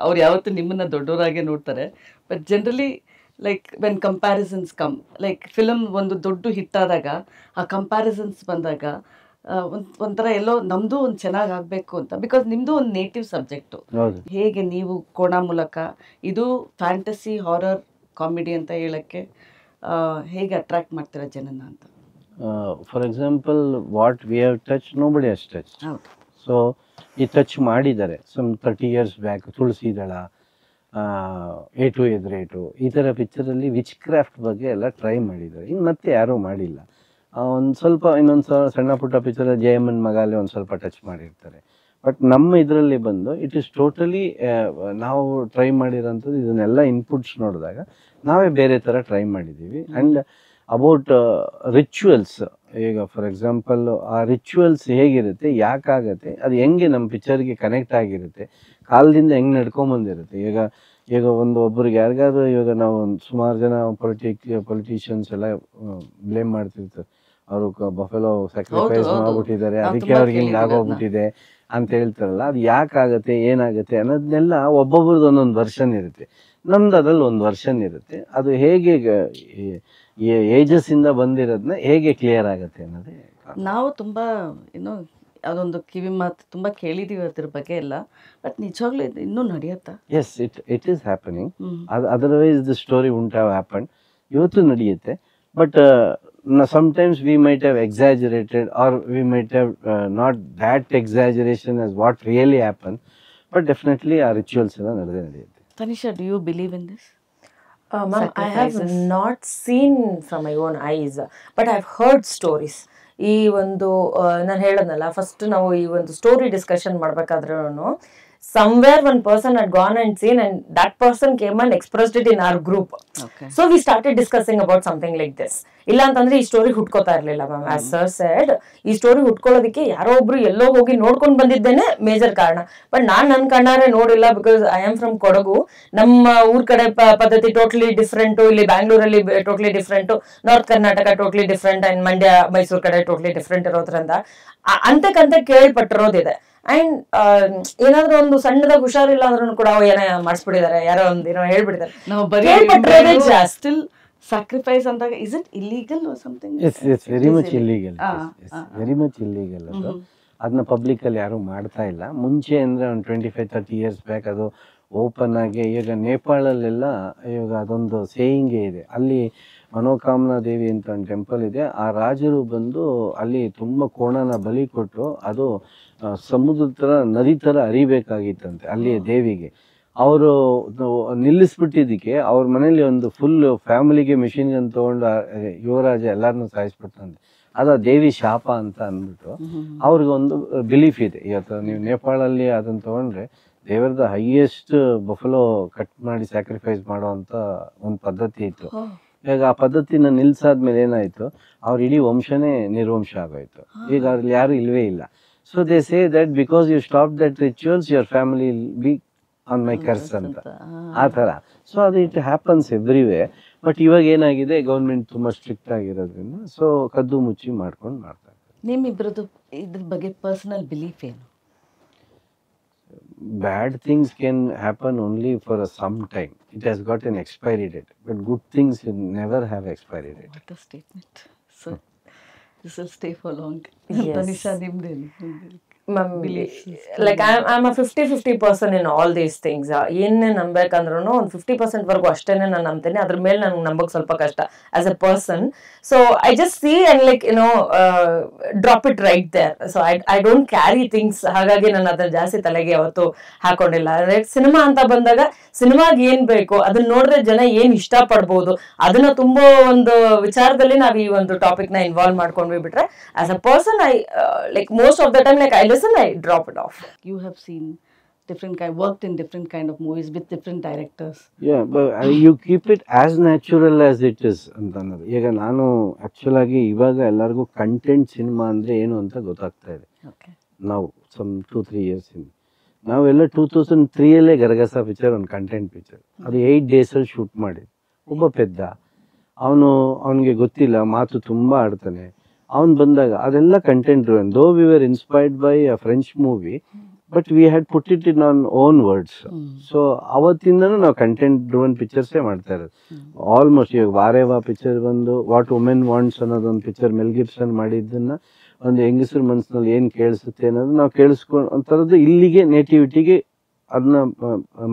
ಅವ್ರು ಯಾವತ್ತೂ ನಿಮ್ಮನ್ನ ದೊಡ್ಡವರಾಗೆ ನೋಡ್ತಾರೆ. But generally like when comparisons come, like film ಒಂದು ದೊಡ್ಡ ಹಿಟ್ ಆದಾಗ ಆ ಕಂಪ್ಯಾರಿಸನ್ಸ್ ಬಂದಾಗ ಒಂಥರ ಎಲ್ಲೋ ನಮ್ಮದು ಒಂದು ಚೆನ್ನಾಗಿ ಆಗಬೇಕು ಅಂತ, ಬಿಕಾಸ್ ನಿಮ್ಮದು ಒಂದು ನೇಟಿವ್ ಸಬ್ಜೆಕ್ಟು. ಹೇಗೆ ನೀವು ಕೋಣ ಮೂಲಕ ಇದು ಫ್ಯಾಂಟಸಿ ಹಾರರ್ ಕಾಮಿಡಿ ಅಂತ ಹೇಳೋಕ್ಕೆ ಹೇಗೆ ಅಟ್ರಾಕ್ಟ್ ಮಾಡ್ತೀರಾ ಜನನ ಅಂತ? For example what we have touch nobody has touch. So ಈ ಟಚ್ ಮಾಡಿದ್ದಾರೆ ಸಮ್ 30 years ಬ್ಯಾಕ್. ತುಳಸಿದಳ, ಏಟು ಎದುರೇಟು, ಈ ಥರ ಪಿಕ್ಚರಲ್ಲಿ ವಿಚ್ ಕ್ರಾಫ್ಟ್ ಬಗ್ಗೆ ಎಲ್ಲ ಟ್ರೈ ಮಾಡಿದ್ದಾರೆ. ಇನ್ನು ಮತ್ತೆ ಯಾರೂ ಮಾಡಿಲ್ಲ. ಒಂದು ಸ್ವಲ್ಪ ಇನ್ನೊಂದು ಸಣ್ಣ ಪುಟ್ಟ ಪಿಕ್ಚರ್ ಜಯಮ್ಮನ್ ಮಗಾಲಿ ಒಂದು ಸ್ವಲ್ಪ ಟಚ್ ಮಾಡಿರ್ತಾರೆ. ಬಟ್ ನಮ್ಮ ಇದರಲ್ಲಿ ಬಂದು ಇಟ್ ಈಸ್ ಟೋಟಲಿ ನಾವು ಟ್ರೈ ಮಾಡಿರೋಂಥದ್ದು. ಇದನ್ನೆಲ್ಲ ಇನ್ಪುಟ್ಸ್ ನೋಡಿದಾಗ ನಾವೇ ಬೇರೆ ಥರ ಟ್ರೈ ಮಾಡಿದ್ದೀವಿ. ಆ್ಯಂಡ್ ಅಬೌಟ್ ರಿಚುವಲ್ಸ್, ಈಗ ಫಾರ್ ಎಕ್ಸಾಂಪಲ್ ಆ ರಿಚುವಲ್ಸ್ ಹೇಗಿರುತ್ತೆ, ಯಾಕಾಗತ್ತೆ, ಅದು ಹೆಂಗೆ ನಮ್ಮ ಪಿಕ್ಚರ್ಗೆ ಕನೆಕ್ಟ್ ಆಗಿರುತ್ತೆ, ಕಾಲದಿಂದ ಹೆಂಗೆ ನಡ್ಕೊಂಬಂದಿರುತ್ತೆ. ಈಗ ಒಬ್ಬರಿಗೆ ಯಾರಿಗಾದ್ರೂ ಇವಾಗ ನಾವು ಒಂದು ಸುಮಾರು ಜನ ಪೊಲಿಟಿಷಿಯನ್ಸ್ ಎಲ್ಲ ಬ್ಲೇಮ್ ಮಾಡ್ತಿರ್ತಾರೆ, ಅವರು ಬಫೆಲೋ ಸ್ಯಾಕ್ರಿಫೈಸ್ ಮಾಡ್ಬಿಟ್ಟಿದ್ದಾರೆ, ಅದಕ್ಕೆ ಅವ್ರಿಗೆ ಹಿಂಗೆ ಆಗೋಗ್ಬಿಟ್ಟಿದೆ ಅಂತ ಹೇಳ್ತಾರಲ್ಲ. ಅದು ಯಾಕಾಗತ್ತೆ, ಏನಾಗುತ್ತೆ ಅನ್ನೋದನ್ನೆಲ್ಲ ಒಬ್ಬೊಬ್ರದ್ದು ಒಂದೊಂದು ವರ್ಷನ್ ಇರುತ್ತೆ. ನಮ್ದು ಅದ್ರಲ್ಲಿ ಒಂದು ವರ್ಷನ್ ಇರುತ್ತೆ. ಅದು ಹೇಗೆ ಏಜಸ್ಸಿಂದ ಬಂದಿರೋದನ್ನ ಹೇಗೆ ಕ್ಲಿಯರ್ ಆಗುತ್ತೆ ಅನ್ನೋದೇ. ನಾವು ತುಂಬ ಏನೋ ಅದೊಂದು ಕಿವಿ ಮಾತು ತುಂಬ ಕೇಳಿದ್ದೀವಿ ಅದ್ರ ಬಗ್ಗೆ ಎಲ್ಲ. ಬಟ್ ನಿಜವಾಗ್ಲೂ ಇದು ಇನ್ನೂ ನಡೆಯುತ್ತಾ? Yes, it is happening. Otherwise the story won't have happen. ಇವತ್ತು ನಡೆಯುತ್ತೆ. But sometimes we might have exaggerated, or we might have not that exaggeration as what really happened, but definitely our rituals ಎಲ್ಲ ನಡೆಯುತ್ತೆ. Tanisha, do you believe in this? Ma'am, I have not seen from my own eyes, but I've heard stories. ಈ ಒಂದು ನಾನು ಹೇಳದ್ನಲ್ಲ, first ನಾವು ಈ ಒಂದು story discussion ಮಾಡ್ಬೇಕಾದ್ರೂ somewhere one person had gone and seen, and that person came and expressed it in our group. Okay. So we started discussing about something like this. ಇಲ್ಲ ಅಂತಂದ್ರೆ ಈ ಸ್ಟೋರಿ ಹುಟ್ಕೋತಾ ಇರ್ಲಿಲ್ಲ ಮ್ಯಾಮ್. ಆಸ್ ಸರ್ ಸೆಡ್, ಈ story ಹುಟ್ಕೊಳ್ಳೋದಕ್ಕೆ ಯಾರೋ ಒಬ್ರು ಎಲ್ಲೋ ಹೋಗಿ ನೋಡ್ಕೊಂಡು ಬಂದಿದ್ದೇನೆ ಮೇಜರ್ ಕಾರಣ. ಬಟ್ ನಾನ್ ನನ್ ಕಣ್ಣಾರೆ ನೋಡಿಲ್ಲ, because I am from Kodagu. ನಮ್ಮ ಊರ್ ಕಡೆ ಪದ್ಧತಿ ಟೋಟಲಿ ಡಿಫ್ರೆಂಟು, ಇಲ್ಲಿ ಬ್ಯಾಂಗ್ಳೂರಲ್ಲಿ totally different, north Karnataka totally different, and Mandya Mysuru ಕಡೆ ಟೋಟಲಿ ಡಿಫ್ರೆಂಟ್ ಇರೋದ್ರಿಂದ ಅಂತಕ್ಕಂತ ಕೇಳ್ಪಟ್ಟಿರೋದಿದೆ. ಅಂಡ್ ಏನಾದ್ರೂ ಒಂದು ಸಣ್ಣದಾಗ ಹುಷಾರಿಲ್ಲ ಅಂದ್ರೂ ಕೂಡ ಏನೋ ಮಾಡಿಸ್ಬಿಟ್ಟಿದ್ದಾರೆ, ಯಾರೋ ಒಂದು ಏನೋ ಹೇಳ್ಬಿಟ್ಟಿದ್ದಾರೆ. Still sacrifice ಅಂದಾಗ is it illegal or something? It's very much illegal. Very much illegal ಅದು. ಅದನ್ನ ಪಬ್ಲಿಕ್ ಅಲ್ಲಿ ಯಾರು ಮಾಡ್ತಾ ಇಲ್ಲ. ಮುಂಚೆ ಅಂದ್ರೆ ಒಂದು 25-30 years ಬ್ಯಾಕ್ ಅದು ಓಪನ್ ಆಗಿ. ಈಗ ನೇಪಾಳಲ್ಲೆಲ್ಲ ಇವಾಗ ಅದೊಂದು ಸೇಯಿಂಗೇ ಇದೆ. ಅಲ್ಲಿ ಮನೋಕಾಮನಾ ದೇವಿ ಅಂತ ಒಂದು ಟೆಂಪಲ್ ಇದೆ. ಆ ರಾಜರು ಬಂದು ಅಲ್ಲಿ ತುಂಬ ಕೋಣನ ಬಲಿ ಕೊಟ್ಟು ಅದು ಸಮುದ್ರ ಥರ ನದಿ ಥರ ಹರಿಬೇಕಾಗಿತ್ತಂತೆ ಅಲ್ಲಿ ದೇವಿಗೆ. ಅವರು ನಿಲ್ಲಿಸ್ಬಿಟ್ಟಿದ್ದಕ್ಕೆ ಅವ್ರ ಮನೇಲಿ ಒಂದು ಫುಲ್ ಫ್ಯಾಮಿಲಿಗೆ ಮಿಷಿನ್ ಗನ್ ತೊಗೊಂಡು ಯುವರಾಜ ಎಲ್ಲರನ್ನೂ ಸಾಯಿಸ್ಬಿಟ್ಟಂತೆ. ಅದು ದೇವಿ ಶಾಪ ಅಂತ ಅಂದ್ಬಿಟ್ಟು ಅವ್ರಿಗೆ ಒಂದು ಬಿಲೀಫ್ ಇದೆ. ಇವತ್ತು ನೀವು ನೇಪಾಳಲ್ಲಿ ಅದನ್ನು ತೊಗೊಂಡ್ರೆ ದೇವರದ ಹೈಯೆಸ್ಟ್ ಬಫಲೋ ಕಟ್ ಮಾಡಿ ಸ್ಯಾಕ್ರಿಫೈಸ್ ಮಾಡುವಂಥ ಒಂದು ಪದ್ಧತಿ ಇತ್ತು. ಈಗ ಆ ಪದ್ಧತಿನ ನಿಲ್ಸಾದ್ಮೇಲೆ ಏನಾಯ್ತು, ಅವ್ರ ಇಡೀ ವಂಶನೇ ನಿರ್ವಂಶ ಆಗೋಯ್ತು. ಈಗ ಅವ್ರಲ್ಲಿ ಯಾರು ಇಲ್ವೇ ಇಲ್ಲ. So they say that because you stop that rituals, your family will be on my curse ಅಂತ ಆ ಥರ. ಸೊ ಅದು ಇಟ್ ಹ್ಯಾಪನ್ಸ್ ಎವ್ರಿವೇ. ಬಟ್ ಇವಾಗ ಏನಾಗಿದೆ, ಗೌರ್ಮೆಂಟ್ ತುಂಬ ಸ್ಟ್ರಿಕ್ಟ್ ಆಗಿರೋದ್ರಿಂದ ಸೊ ಕದ್ದು ಮುಚ್ಚಿ ಮಾಡ್ಕೊಂಡು ಮಾಡ್ತಾರೆ. ನಿಮ್ಮಿಬ್ಬರದ್ದು ಇದ್ರ ಬಗ್ಗೆ ಪರ್ಸನಲ್ ಬಿಲೀಫ್ ಏನು? Bad things can happen only for some time. It has got an expiry date. But good things never have expiry date. What a statement. So this will stay for long. Yes. Tanisha, nimdenu? Like I am a 50-50 person in all these things. ಏನೇ ನಂಬೇಕಂದ್ರೂ ಒಂದು 50% ವರ್ಗು ಅಷ್ಟೇನೆ ನಾನು ನಂಬ್ತೇನೆ, ಅದ್ರ ಮೇಲೆ ನನಗೆ ನಂಬಕ್ ಸ್ವಲ್ಪ ಕಷ್ಟ as a person. So I just see and like drop it right there. So I don't carry things. ಹಾಗಾಗಿ ನಾನು ಅದನ್ನ ಜಾಸ್ತಿ ತಲೆಗೆ ಯಾವತ್ತು ಹಾಕೊಂಡಿಲ್ಲ. ಸಿನಿಮಾ ಅಂತ ಬಂದಾಗ ಸಿನಿಮಾಗೆ ಏನ್ ಬೇಕು ಅದನ್ನ ನೋಡಿದ್ರೆ ಜನ ಏನ್ ಇಷ್ಟ ಪಡ್ಬೋದು ಅದನ್ನ ತುಂಬಾ ಒಂದು ವಿಚಾರದಲ್ಲಿ ನಾವ್ ಈ ಒಂದು ಟಾಪಿಕ್ ನ ಇನ್ವಾಲ್ವ್ ಮಾಡ್ಕೊಂಡ್ವಿ ಬಿಟ್ರೆ, as a person I like most of the time like I listen, I drop it off. You have seen worked in different kind of movies with different directors. Yeah, but you keep it as natural as it is ಅಂತ ಅನ್ನೋದು. ಈಗ ನಾನು actual ಆಗಿ ಇವಾಗ ಎಲ್ಲರಿಗೂ content cinema ಅಂದರೆ ಏನು ಅಂತ ಗೊತ್ತಾಗ್ತಾ ಇದೆ. ನಾವು ಸಮ್ 2-3 years ಇಂದ ನಾವೆಲ್ಲ 2003 ಗರಗಸ ಪಿಕ್ಚರ್ ಒಂದು ಕಂಟೆಂಟ್ ಪಿಕ್ಚರ್, ಅದು 8 days ಶೂಟ್ ಮಾಡಿದ್ದು. ಒಬ್ಬ ಪೆದ್ದ ಅವನಿಗೆ ಗೊತ್ತಿಲ್ಲ, ಮಾತು ತುಂಬ ಆಡ್ತಾನೆ. ಅವನು ಬಂದಾಗ ಅದೆಲ್ಲ content driven. Though we were inspired by a French movie, but we had put it in an own words. So ಅವತ್ತಿಂದನೂ ನಾವು ಕಂಟೆಂಟ್ ಡ್ರಿವನ್ ಪಿಕ್ಚರ್ಸೇ ಮಾಡ್ತಾ ಇರೋದು ಆಲ್ಮೋಸ್ಟ್. ಇವಾಗ ವಾರೇವಾ ಪಿಕ್ಚರ್ ಬಂದು ವಾಟ್ ವುಮೆನ್ ವಾಂಟ್ಸ್ ಅನ್ನೋದೊಂದು ಪಿಕ್ಚರ್ ಮೆಲ್ ಗಿಬ್ಸನ್ ಮಾಡಿದ್ದನ್ನ ಒಂದು ಹೆಂಗಸರ ಮನಸ್ಸಿನಲ್ಲಿ ಏನು ಕೇಳಿಸುತ್ತೆ ಅನ್ನೋದು ನಾವು ಕೇಳಿಸ್ಕೊಂಡು ಒಂಥರದ್ದು ಇಲ್ಲಿಗೆ ನೇಟಿವಿಟಿಗೆ ಅದನ್ನ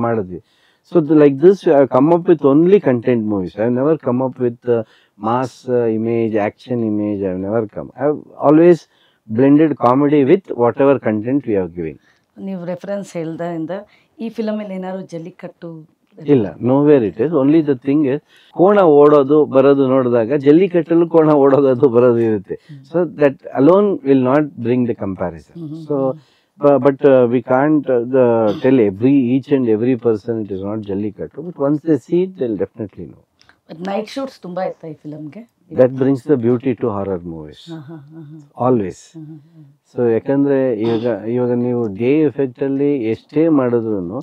ಮಾಡಿದ್ವಿ. So like this, I have come up with only content movies. I have never come up with mass image, action image. I have never come. I have always blended comedy with whatever content we are giving. ನೀವು reference ಹೇಳ್ದಿಂದ ಈ ಫಿಲಮಲ್ಲಿ ಏನಾದ್ರು ಜಲ್ಲಿಕಟ್ಟು ಇಲ್ಲ, nowhere it is. Only the thing is ಕೋಣ ಓಡೋದು ಬರೋದು ನೋಡಿದಾಗ ಜಲ್ಲಿಕಟ್ಟಲು ಕೋಣ ಓಡೋದು ಬರೋದು ಇರುತ್ತೆ. So that alone will not bring the comparison. So but we can't tell each and every person it is not Jallikattu, but once they see it they'll definitely know. But night shoots ತುಂಬಾ ಇತ್ತು ಈ ಫಿಲಮ್ಗೆ. That brings the beauty to horror movies. Always. So ಯಾಕಂದ್ರೆ ಇವಾಗ ನೀವು day effect ಅಲ್ಲಿ ಎಷ್ಟೇ ಮಾಡಿದ್ರು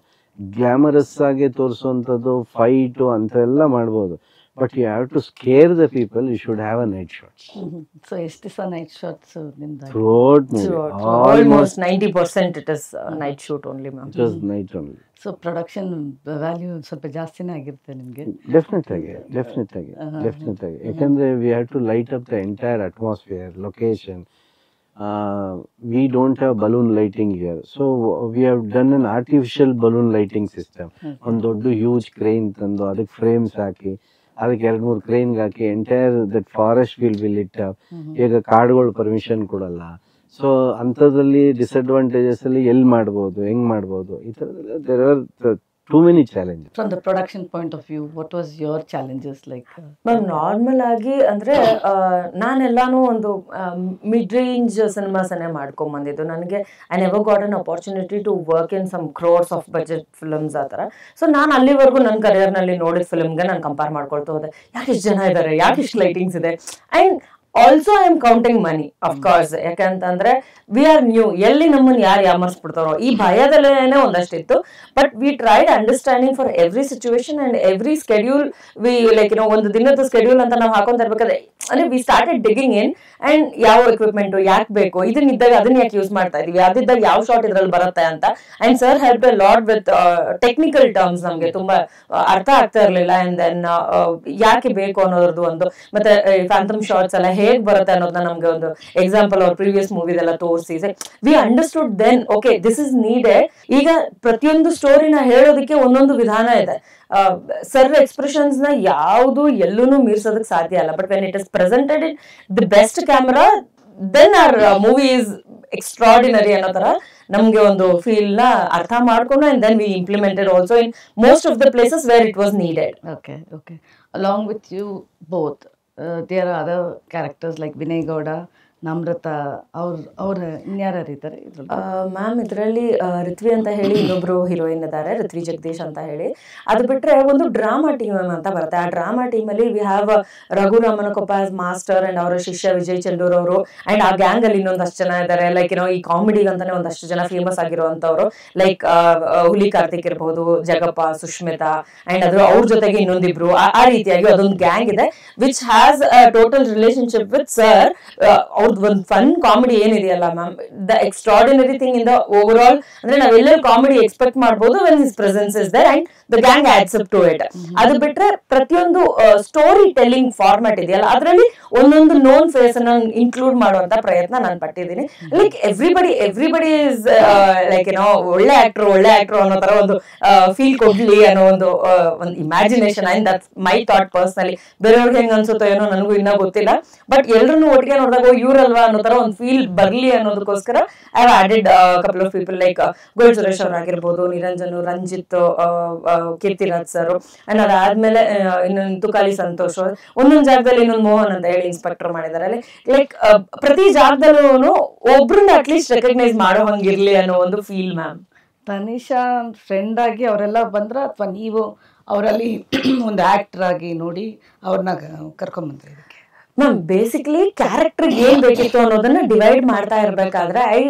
glamorous ಆಗಿ ತೋರಿಸುವಂಥದ್ದು ಫೈಟು ಅಂತ ಎಲ್ಲ ಮಾಡ್ಬೋದು, but you have to scare the people. You should have a night shots. So ಎಷ್ಟು ದಿವಸ ನೈಟ್ ಶಾಟ್ಸ್ ನಿಮ್ದು? Throughout almost 90% it is night shoot only, ma'am. Just night only. So production value ಸ್ವಲ್ಪ ಜಾಸ್ತಿನೇ ಆಗಿರುತ್ತೆ ನಿಮಗೆ? ಡೆಫಿನೆಟ್ ಆಗಿ. ಯಾಕಂದ್ರೆ we have to light up the entire atmosphere, location. We don't have balloon lighting here, so we have done an artificial balloon lighting system. ಒಂದು ದೊಡ್ಡ huge crane ತಂದು ಅದಕ್ಕೆ ಫ್ರೇಮ್ಸ್ ಹಾಕಿ ಅದಕ್ಕೆ 2-3 ಕ್ರೇನ್ಗೆ ಹಾಕಿ entire that forest will be lit up. ಈಗ ಕಾಡುಗಳು ಪರ್ಮಿಷನ್ ಕೊಡಲ್ಲ. ಸೊ ಅಂಥದ್ರಲ್ಲಿ ಡಿಸ್ಅಡ್ವಾಂಟೇಜಸ್ ಅಲ್ಲಿ ಎಲ್ಲಿ ಮಾಡ್ಬೋದು, ಹೆಂಗ್ ಮಾಡ್ಬೋದು, ಈ ಥರದ್ದೆಲ್ಲ there are too many challenges. From the production point of view, what was your challenges like? Ma'am normal ಆಗಿ ಅಂದ್ರೆ ನಾನೆಲ್ಲಾನು ಒಂದು ಮಿಡ್ ರೇಂಜ್ ಸಿನಿಮಾಸನ್ನೇ ಮಾಡ್ಕೊಂಡ್ ಬಂದಿದ್ದು. ನನಗೆ I never got an opportunity to work in some crores of budget films ಆ ಥರ. So ನಾನು ಅಲ್ಲಿವರೆಗೂ ನನ್ನ ಕರಿಯರ್ನಲ್ಲಿ ನೋಡಿದ ಫಿಲ್ಮ್ಗೆ ನಾನು ಕಂಪೇರ್ ಮಾಡ್ಕೊಳ್ತಾ ಹೋದೆ. ಯಾಕೆ ಇಷ್ಟು ಜನ ಇದ್ದಾರೆ, ಯಾಕೆ ಇಷ್ಟು ಲೈಟಿಂಗ್ಸ್ ಇದೆ. And also I am counting money of course. ಯಾಕಂತಂದ್ರೆ ವಿ ಆರ್ ನ್ಯೂ, ಎಲ್ಲಿ ನಮ್ಮನ್ನು ಯಾರು ಯಾಮರ್ಸ್ಬಿಡ್ತಾರೋ ಈ ಭಯದಲ್ಲೇನೆ ಒಂದಷ್ಟಿತ್ತು. But we tried understanding for every situation and every schedule. We like ಒಂದು ದಿನದ ಸ್ಕೆಡ್ಯೂಲ್ ಅಂತ ನಾವು ಹಾಕೊಂತ ಇರ್ಬೇಕಾದ್ರೆ ಅಂದ್ರೆ we started digging in and ಯಾವ ಎಕ್ವಿಪ್ಮೆಂಟ್ ಯಾಕೆ ಬೇಕು, ಇದನ್ನ ಇದ್ದಾಗ ಅದನ್ನ ಯಾಕೆ ಯೂಸ್ ಮಾಡ್ತಾ ಇದೀವಿ, ಅದಿದ್ದಾಗ ಯಾವ ಶಾಟ್ ಇದ್ರಲ್ಲಿ ಬರುತ್ತೆ ಅಂತ. And sir help A lot with technical terms. ನಮ್ಗೆ ತುಂಬಾ ಅರ್ಥ ಆಗ್ತಾ ಇರ್ಲಿಲ್ಲ. ಅಂಡ್ ದೆನ್ ಯಾಕೆ ಬೇಕು ಅನ್ನೋದು ಒಂದು, ಮತ್ತೆ ಫ್ಯಾಂಟಮ್ ಶಾಟ್ಸ್ ಎಲ್ಲ ಹೇಗ್ ಬರುತ್ತೆ ಅನ್ನೋದನ್ನ ನಮ್ಗೆ ಒಂದು ಎಕ್ಸಾಂಪಲ್ ಅವ್ರ ಪ್ರೀವಿಯಸ್ ಮೂವಿದೆಲ್ಲ ತೋರಿಸಿ we understood then okay this is needed. ಈಗ ಪ್ರತಿಯೊಂದು ಸ್ಟೋರಿನ ಹೇಳೋದಕ್ಕೆ ಒಂದೊಂದು ವಿಧಾನ ಇದೆ. ಸರ್ ಎಕ್ಸ್ಪ್ರೆಷನ್ಸ್ ನ ಯಾವುದು ಎಲ್ಲೂ ಮೀರ್ಸೋದಕ್ಕೆ ಸಾಧ್ಯ ಅಲ್ಲ. But when it is presented in the best camera then our movie is extraordinary ಅನ್ನೋ ತರ ನಮ್ಗೆ ಒಂದು ಫೀಲ್ ನ ಅರ್ಥ ಮಾಡ್ಕೊಂಡು and then we implemented also in most of the places where it was needed. Okay. Along with you both, there are other characters like Vinay Gowda, Namrata ಅವ್ರ ಇನ್ಯಾರು ಇದ್ದಾರೆ ಇದ್ರಲ್ಲಿ? ಮ್ಯಾಮ್ ಇದರಲ್ಲಿ ಋತ್ವಿ ಅಂತ ಹೇಳಿ ಇನ್ನೊಬ್ರು ಹೀರೋಯಿನ್ ಇದ್ದಾರೆ, ಋತ್ವಿ ಜಗದೀಶ್ ಅಂತ ಹೇಳಿ. ಅದು ಬಿಟ್ರೆ ಒಂದು ಡ್ರಾಮಾ ಟೀಮ್ ಅಂತ ಬರುತ್ತೆ. ಆ ಡ್ರಾಮಾ ಟೀಮ್ ಅಲ್ಲಿ we have Raghu Ramanakoppa as master and ಅವರ ಶಿಷ್ಯ ವಿಜಯ್ ಚಂದೂರ್ ಅವರು. ಅಂಡ್ ಆ ಗ್ಯಾಂಗ್ ಅಲ್ಲಿ ಇನ್ನೊಂದಷ್ಟು ಜನ ಇದ್ದಾರೆ, ಲೈಕ್ ಏನೋ ಈ ಕಾಮಿಡಿಗೆ ಅಂತಾನೆ ಒಂದಷ್ಟು ಜನ ಫೇಮಸ್ ಆಗಿರುವಂತವ್ರು, ಲೈಕ್ ಹುಲಿ ಕಾರ್ತಿಕ್ ಇರಬಹುದು, ಜಗಪ್ಪ, ಸುಷ್ಮಿತಾ, ಅಂಡ್ ಅದು ಅವ್ರ ಜೊತೆಗೆ ಇನ್ನೊಂದಿಬ್ರು. ಆ ರೀತಿಯಾಗಿ ಅದೊಂದು ಗ್ಯಾಂಗ್ ಇದೆ which has total relationship with sir. ಅವ್ರದ್ದು ಒಂದು ಫನ್ ಕಾಮಿಡಿ ಏನಿದೆಯಲ್ಲ ma'am, the extraordinary thing in the overall ಅಂದ್ರೆ ನಾವೆಲ್ಲರೂ ಕಾಮಿಡಿ ಎಕ್ಸ್ಪೆಕ್ಟ್ ಮಾಡಬಹುದು when his presence is there and the gang adds up to it. ಅದು ಬಿಟ್ರೆ ಪ್ರತಿಯೊಂದು ಸ್ಟೋರಿ ಟೆಲ್ಲಿಂಗ್ ಫಾರ್ಮ್ಯಾಟ್ ಇದೆಯಲ್ಲ ಅದರಲ್ಲಿ ಒಂದೊಂದು ನೋನ್ ಫೇಸ್ ಅನ್ನ ಇನ್ಕ್ಲೂಡ್ ಮಾಡುವಂತ ಪ್ರಯತ್ನ ನಾನು ಪಟ್ಟಿದ್ದೀನಿ. ಲೈಕ್ ಎವ್ರಿಬಡಿ ಇಸ್ ಲೈಕ್ ಏನೋ ಒಳ್ಳೆ ಆಕ್ಟರ್ ಅನ್ನೋ ತರ ಒಂದು ಫೀಲ್ ಕೊಡ್ಲಿ ಅನ್ನೋ ಒಂದು imagination. And that's my thought personally. ಬೇರೆಯವ್ರಿಗೆ ಹೆಂಗ್ ಅನ್ಸುತ್ತೋ ಏನೋ ನನಗೂ ಇನ್ನೂ ಗೊತ್ತಿಲ್ಲ, ಬಟ್ ಎಲ್ಲರನ್ನು ಒಟ್ಟಿಗೆ ನೋಡಿದಾಗ ಇವ್ರಲ್ವಾ ಅನ್ನೋ ತರ ಒಂದು ಫೀಲ್ ಬರ್ಲಿ ಅನ್ನೋದಕ್ಕೋಸ್ಕರ I have added couple of people like gold Suresh ಅವ್ರು ಆಗಿರ್ಬೋದು, ನಿರಂಜನ್, ರಂಜಿತ್, ಕೀರ್ತಿರಾಜ್ ಸರ್, ಅಂಡ್ ಅದಾದ್ಮೇಲೆ ಇನ್ನೊಂದು ತುಕಾಲಿ ಸಂತೋಷ್, ಒಂದೊಂದು ಜಾಗದಲ್ಲಿ ಇನ್ನೊಂದು ಮೋಹನ್ ಅಂತ ಹೇಳಿ ಇನ್ಸ್ಪೆಕ್ಟರ್ ಮಾಡಿದ್ದಾರೆ. ಲೈಕ್ ಪ್ರತಿ ಜಾಗದಲ್ಲೂ ಒಬ್ರನ್ನ ಅಟ್ಲೀಸ್ಟ್ ರೆಕಗ್ನೈಸ್ ಮಾಡೋ ಹಂಗಿರ್ಲಿ ಅನ್ನೋ ಒಂದು ಫೀಲ್ ಮ್ಯಾಮ್. ತನಿಷಾ ಫ್ರೆಂಡ್ ಆಗಿ ಅವರೆಲ್ಲ ಬಂದ್ರ ಅಥವಾ ನೀವು ಅವರಲ್ಲಿ ಒಂದು ಆಕ್ಟರ್ ಆಗಿ ನೋಡಿ ಅವ್ರನ್ನ ಕರ್ಕೊಂಡ್ಬಂದ್ರೆ? ಇದಕ್ಕೆ ಮ್ಯಾಮ್ ಬೇಸಿಕಲಿ ಕ್ಯಾರೆಕ್ಟರ್ ಏನ್ ಬೇಕಿತ್ತು ಅನ್ನೋದನ್ನ ಡಿವೈಡ್ ಮಾಡ್ತಾ ಇರ್ಬೇಕಾದ್ರೆ I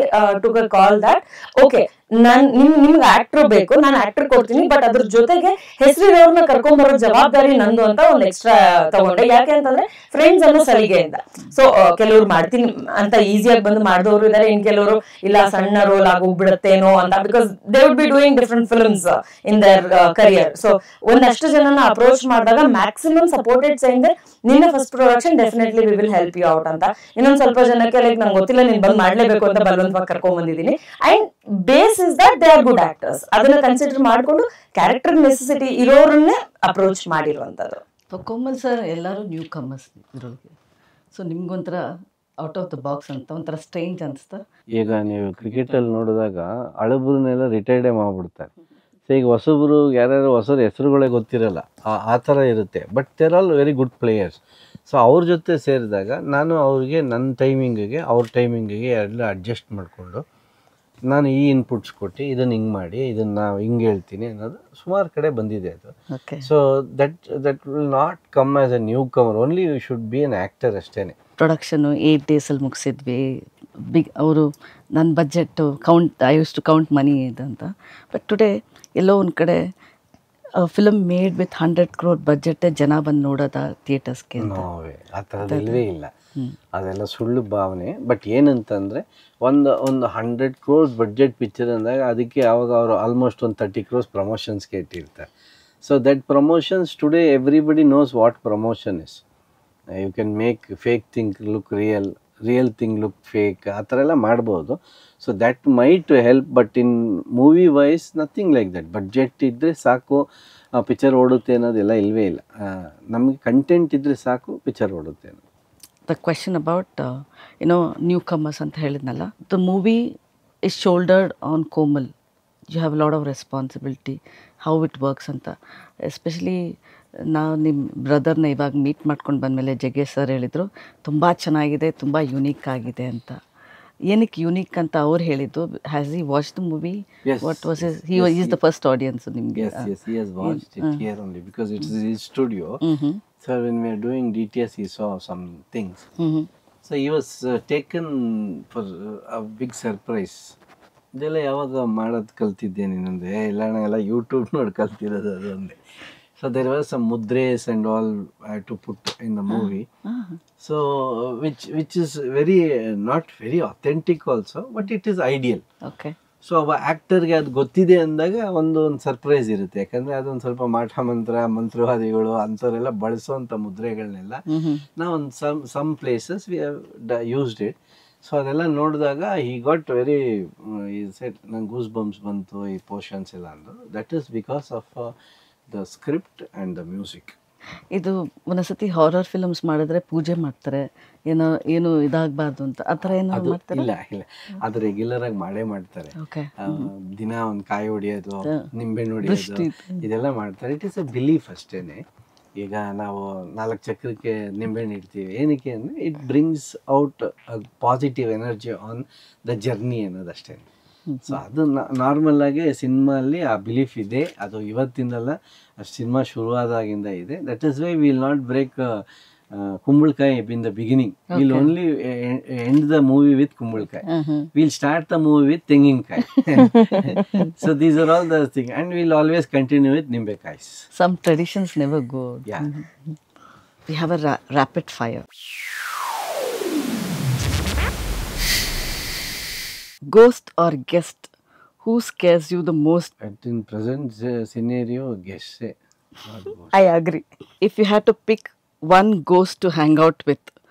took a call that okay ನಿಮ್ಗೆ ಆಕ್ಟರ್ ಬೇಕು, ನಾನು ಆಕ್ಟರ್ ಕೊಡ್ತೀನಿ, ಬಟ್ ಅದ್ರ ಜೊತೆಗೆ ಹೆಸರಿನವ್ರನ್ನ ಕರ್ಕೊಂಡ್ ಬರೋ ಜವಾಬ್ದಾರಿ ನಂದು ಅಂತ ಒಂದು ಎಕ್ಸ್ಟ್ರಾ ತಗೊಂಡೆ. ಯಾಕೆ ಅಂತಂದ್ರೆ ಫ್ರೆಂಡ್ಸ್ ಅನ್ನೋ ಸಲಿಗೆಯಿಂದ. ಸೊ ಕೆಲವ್ರು ಮಾಡ್ತೀನಿ ಅಂತ ಈಸಿಯಾಗಿ ಬಂದು ಮಾಡಿದವರು ಇದಾರೆ, ಇನ್ ಕೆಲವರು ಇಲ್ಲ ಸಣ್ಣ ರೋಲ್ ಆಗೋಗ್ಬಿಡತ್ತೇನೋ ಅಂತ, because they would be doing different films in their career. So ಒಂದಷ್ಟು ಜನನ ಅಪ್ರೋಚ್ ಮಾಡಿದಾಗ ಮ್ಯಾಕ್ಸಿಮಮ್ ಸಪೋರ್ಟೆಡ್ ಸೈಂಡ್ ನಿನ್ನ first production definitely we will help you out ಅಂತ. ಇನ್ನೊಂದ್ ಸ್ವಲ್ಪ ಜನಕ್ಕೆ ಲೈಕ್ ನಂಗೆ ಗೊತ್ತಿಲ್ಲ ನೀನ್ ಬಂದ್ ಮಾಡ್ಲೇಬೇಕು ಅಂತ ಬಲವಂತವಾಗಿ ಕರ್ಕೊಂಡ್ ಬಂದಿದ್ದೀನಿ. And base is that they are good actors. ಅದನ್ನ ಕನ್ಸಿಡರ್ ಮಾಡ್ಕೊಂಡು ಕ್ಯಾರೆಕ್ಟರ್ ನೆಸೆಸಿಟಿ ಇರೋರನ್ನೇ ಅಪ್ರೋಚ್ ಮಾಡಿರುವಂತದ್ದು. ಕೋಮಲ್ ಸರ್ ಎಲ್ಲರೂ ನ್ಯೂ ಕಮರ್ಸ್ ಇದ್ರೊಳಗೆ, ಸೊ ನಿಮ್ಗೊಂಥರ ಔಟ್ ಆಫ್ ದ ಬಾಕ್ಸ್ ಅಂತ ಒಂಥರ ಸ್ಟ್ರೇಂಜ್ ಅನಿಸ್ತಾ? ಈಗ ನೀವು ಕ್ರಿಕೆಟಲ್ಲಿ ನೋಡಿದಾಗ ಹಳಬ್ರನ್ನೆಲ್ಲ ರಿಟೈರ್ಡೇ ಮಾಡಿಬಿಡ್ತಾರೆ. ಸೊ ಈಗ ಹೊಸಬ್ರು ಯಾರ್ಯಾರು ಹೊಸರ ಹೆಸರುಗಳೇ ಗೊತ್ತಿರಲ್ಲ, ಆ ಥರ ಇರುತ್ತೆ. But they're all very good players. So ಅವ್ರ ಜೊತೆ ಸೇರಿದಾಗ ನಾನು ಅವ್ರಿಗೆ ನನ್ನ ಟೈಮಿಂಗಿಗೆ ಅವ್ರ ಟೈಮಿಂಗಿಗೆ ಎಲ್ಲ ಅಡ್ಜಸ್ಟ್ ಮಾಡಿಕೊಂಡು ನಾನು ಈ ಇನ್ಪುಟ್ಸ್ ಕೊಟ್ಟು ಇದನ್ನು ಹಿಂಗೆ ಮಾಡಿ ಇದನ್ನು ನಾವು ಹಿಂಗೆ ಹೇಳ್ತೀನಿ ಅನ್ನೋದು ಸುಮಾರು ಕಡೆ ಬಂದಿದೆ ಅದು. So that will not come as a newcomer, only you should be an actor ಅಷ್ಟೇ. ಪ್ರೊಡಕ್ಷನು 8 ಡೇಸಲ್ಲಿ ಮುಗಿಸಿದ್ವಿ. ಅವರು ನನ್ನ budget I use to count money ಇದಂತ. ಬಟ್ ಟುಡೇ ಎಲ್ಲೋ ಒಂದು ಕಡೆ ಫಿಲಮ್ ಮೇಡ್ ವಿತ್ 100 crore ಬಜೆಟ್ಟೇ ಜನ ಬಂದು ನೋಡೋದ ಥಿಯೇಟರ್ಸ್ಗೆ? ನೋವೇ ಆ ಥರದ್ದು ಇಲ್ಲವೇ ಇಲ್ಲ, ಅದೆಲ್ಲ ಸುಳ್ಳು ಭಾವನೆ. ಬಟ್ ಏನಂತಂದರೆ ಒಂದು 100 crores ಬಡ್ಜೆಟ್ ಪಿಕ್ಚರ್ ಅಂದಾಗ ಅದಕ್ಕೆ ಆವಾಗ ಅವರು ಆಲ್ಮೋಸ್ಟ್ ಒಂದು 30 crores ಪ್ರಮೋಷನ್ಸ್ಗೆ ಇಟ್ಟಿರ್ತಾರೆ. So that promotions today everybody knows what promotion is. You can make fake thing look real thing look fake, ಆ ಥರ ಎಲ್ಲ ಮಾಡ್ಬೋದು. So that might help, but in movie wise nothing like that. Budget ಇದ್ದರೆ ಸಾಕು picture ಓಡುತ್ತೆ ಅನ್ನೋದೆಲ್ಲ ಇಲ್ಲವೇ ಇಲ್ಲ. ನಮಗೆ ಕಂಟೆಂಟ್ ಇದ್ದರೆ ಸಾಕು ಪಿಕ್ಚರ್ ಓಡುತ್ತೆ ಅನ್ನೋದು. The question about newcomers ಅಂತ ಹೇಳಿದ್ನಲ್ಲ, the movie is shouldered on Komal. You have lot of responsibility, how it works ಅಂತ. ಎಸ್ಪೆಷಲಿ ನಾವು ನಿಮ್ಮ ಬ್ರದರ್ನ ಇವಾಗ ಮೀಟ್ ಮಾಡ್ಕೊಂಡು ಬಂದಮೇಲೆ ಜಗ್ಗೇಶ್ ಸರ್ ಹೇಳಿದರು ತುಂಬ ಚೆನ್ನಾಗಿದೆ, ತುಂಬ ಯೂನಿಕ್ ಆಗಿದೆ ಅಂತ. ಏನಕ್ಕೆ ಯೂನಿಕ್ ಅಂತ ಅವ್ರು ಹೇಳಿದ್ದು? Has he watch the movie? What was he is the first audience ನಿಮಗೆ? Yes, he has watched it here only because it is his studio. So when we are doing DTS, he saw some things. So he was taken for a big surprise. ಇದೆಲ್ಲ ಯಾವಾಗ ಮಾಡೋದು ಕಲ್ತಿದ್ದೇನೆ ಇನ್ನೊಂದೇ ಇಲ್ಲ, ಎಲ್ಲ YouTube ನೋಡಿ ಕಲ್ತಿರೋದು ಅದು ಒಂದೇ. So there were some mudres and all I had to put in the movie. So which is very not very authentic also, but it is ideal. Okay. So ಒಬ್ಬ ಆ್ಯಕ್ಟರ್ಗೆ ಅದು ಗೊತ್ತಿದೆ ಅಂದಾಗ ಒಂದು ಸರ್ಪ್ರೈಸ್ ಇರುತ್ತೆ. ಯಾಕಂದರೆ ಅದೊಂದು ಸ್ವಲ್ಪ ಮಾಟ ಮಂತ್ರವಾದಿಗಳು ಅಂಥವರೆಲ್ಲ ಬಳಸೋವಂಥ ಮುದ್ರೆಗಳನ್ನೆಲ್ಲ ನಾವು ಒಂದು some places we have used it. So ಅದೆಲ್ಲ ನೋಡಿದಾಗ ಈ ಗಾಟ್ ವೆರಿ ಸೆಟ್, ನಂಗೆ ಗೂಸ್ ಬಂಪ್ಸ್ ಬಂತು ಈ ಪೋರ್ಷನ್ಸ್ ಎಲ್ಲ ಅಂದರು. That is because of the script and the music. ಇದು ಒಂದೊಂದ್ಸತಿ ಹಾರರ್ ಫಿಲ್ಮ್ಸ್ ಮಾಡಿದ್ರೆ ಪೂಜೆ ಮಾಡ್ತಾರೆ, ಏನು ಇದಾಗಬಾರ್ದು ಅಂತ, ಆ ಥರ ಏನೋ ಮಾಡ್ತಾರೆ? ಇಲ್ಲ ಅದು ರೆಗ್ಯುಲರ್ ಆಗಿ ಮಾಡೇ ಮಾಡ್ತಾರೆ. ದಿನ ಒಂದು ಕಾಯಿ ಹೊಡಿಯೋದು, ನಿಂಬೆಹಣ್ಣು ಹೊಡಿಯೋದು, ಇದೆಲ್ಲ ಮಾಡ್ತಾರೆ. ಇಟ್ ಈಸ್ ಅ ಬಿಲೀಫ್ ಅಷ್ಟೇನೆ. ಈಗ ನಾವು 4 ಚಕ್ರಕ್ಕೆ ನಿಂಬೆಹಣ್ಣು ಇಡ್ತೀವಿ, ಏನಕ್ಕೆ ಅಂದರೆ it brings out positive energy on the journey ಅನ್ನೋದಷ್ಟೇ. ಸೊ ಅದು ನಾರ್ಮಲ್ ಆಗಿ ಸಿನಿಮಾ ಅಲ್ಲಿ ಆ ಬಿಲೀಫ್ ಇದೆ, ಅದು ಇವತ್ತಿಂದಲ್ಲ, ಸಿನಿಮಾ ಶುರುವಾದಾಗಿಂದ ಇದೆ. That is why will not break ಕುಂಬಳಕಾಯಿ in the beginning. Will only end the movie with ಕುಂಬಳಕಾಯಿ. Will start the movie with ತೆಂಗಿನಕಾಯಿ. So these are all the thing and will always continue with ನಿಂಬೆಕಾಯಿ. Some traditions never go. Yeah. We have a rapid fire. Ghost or guest, who scares you the most? But in present scenario, guess say. I agree. If you had to pick one ghost to hang out with,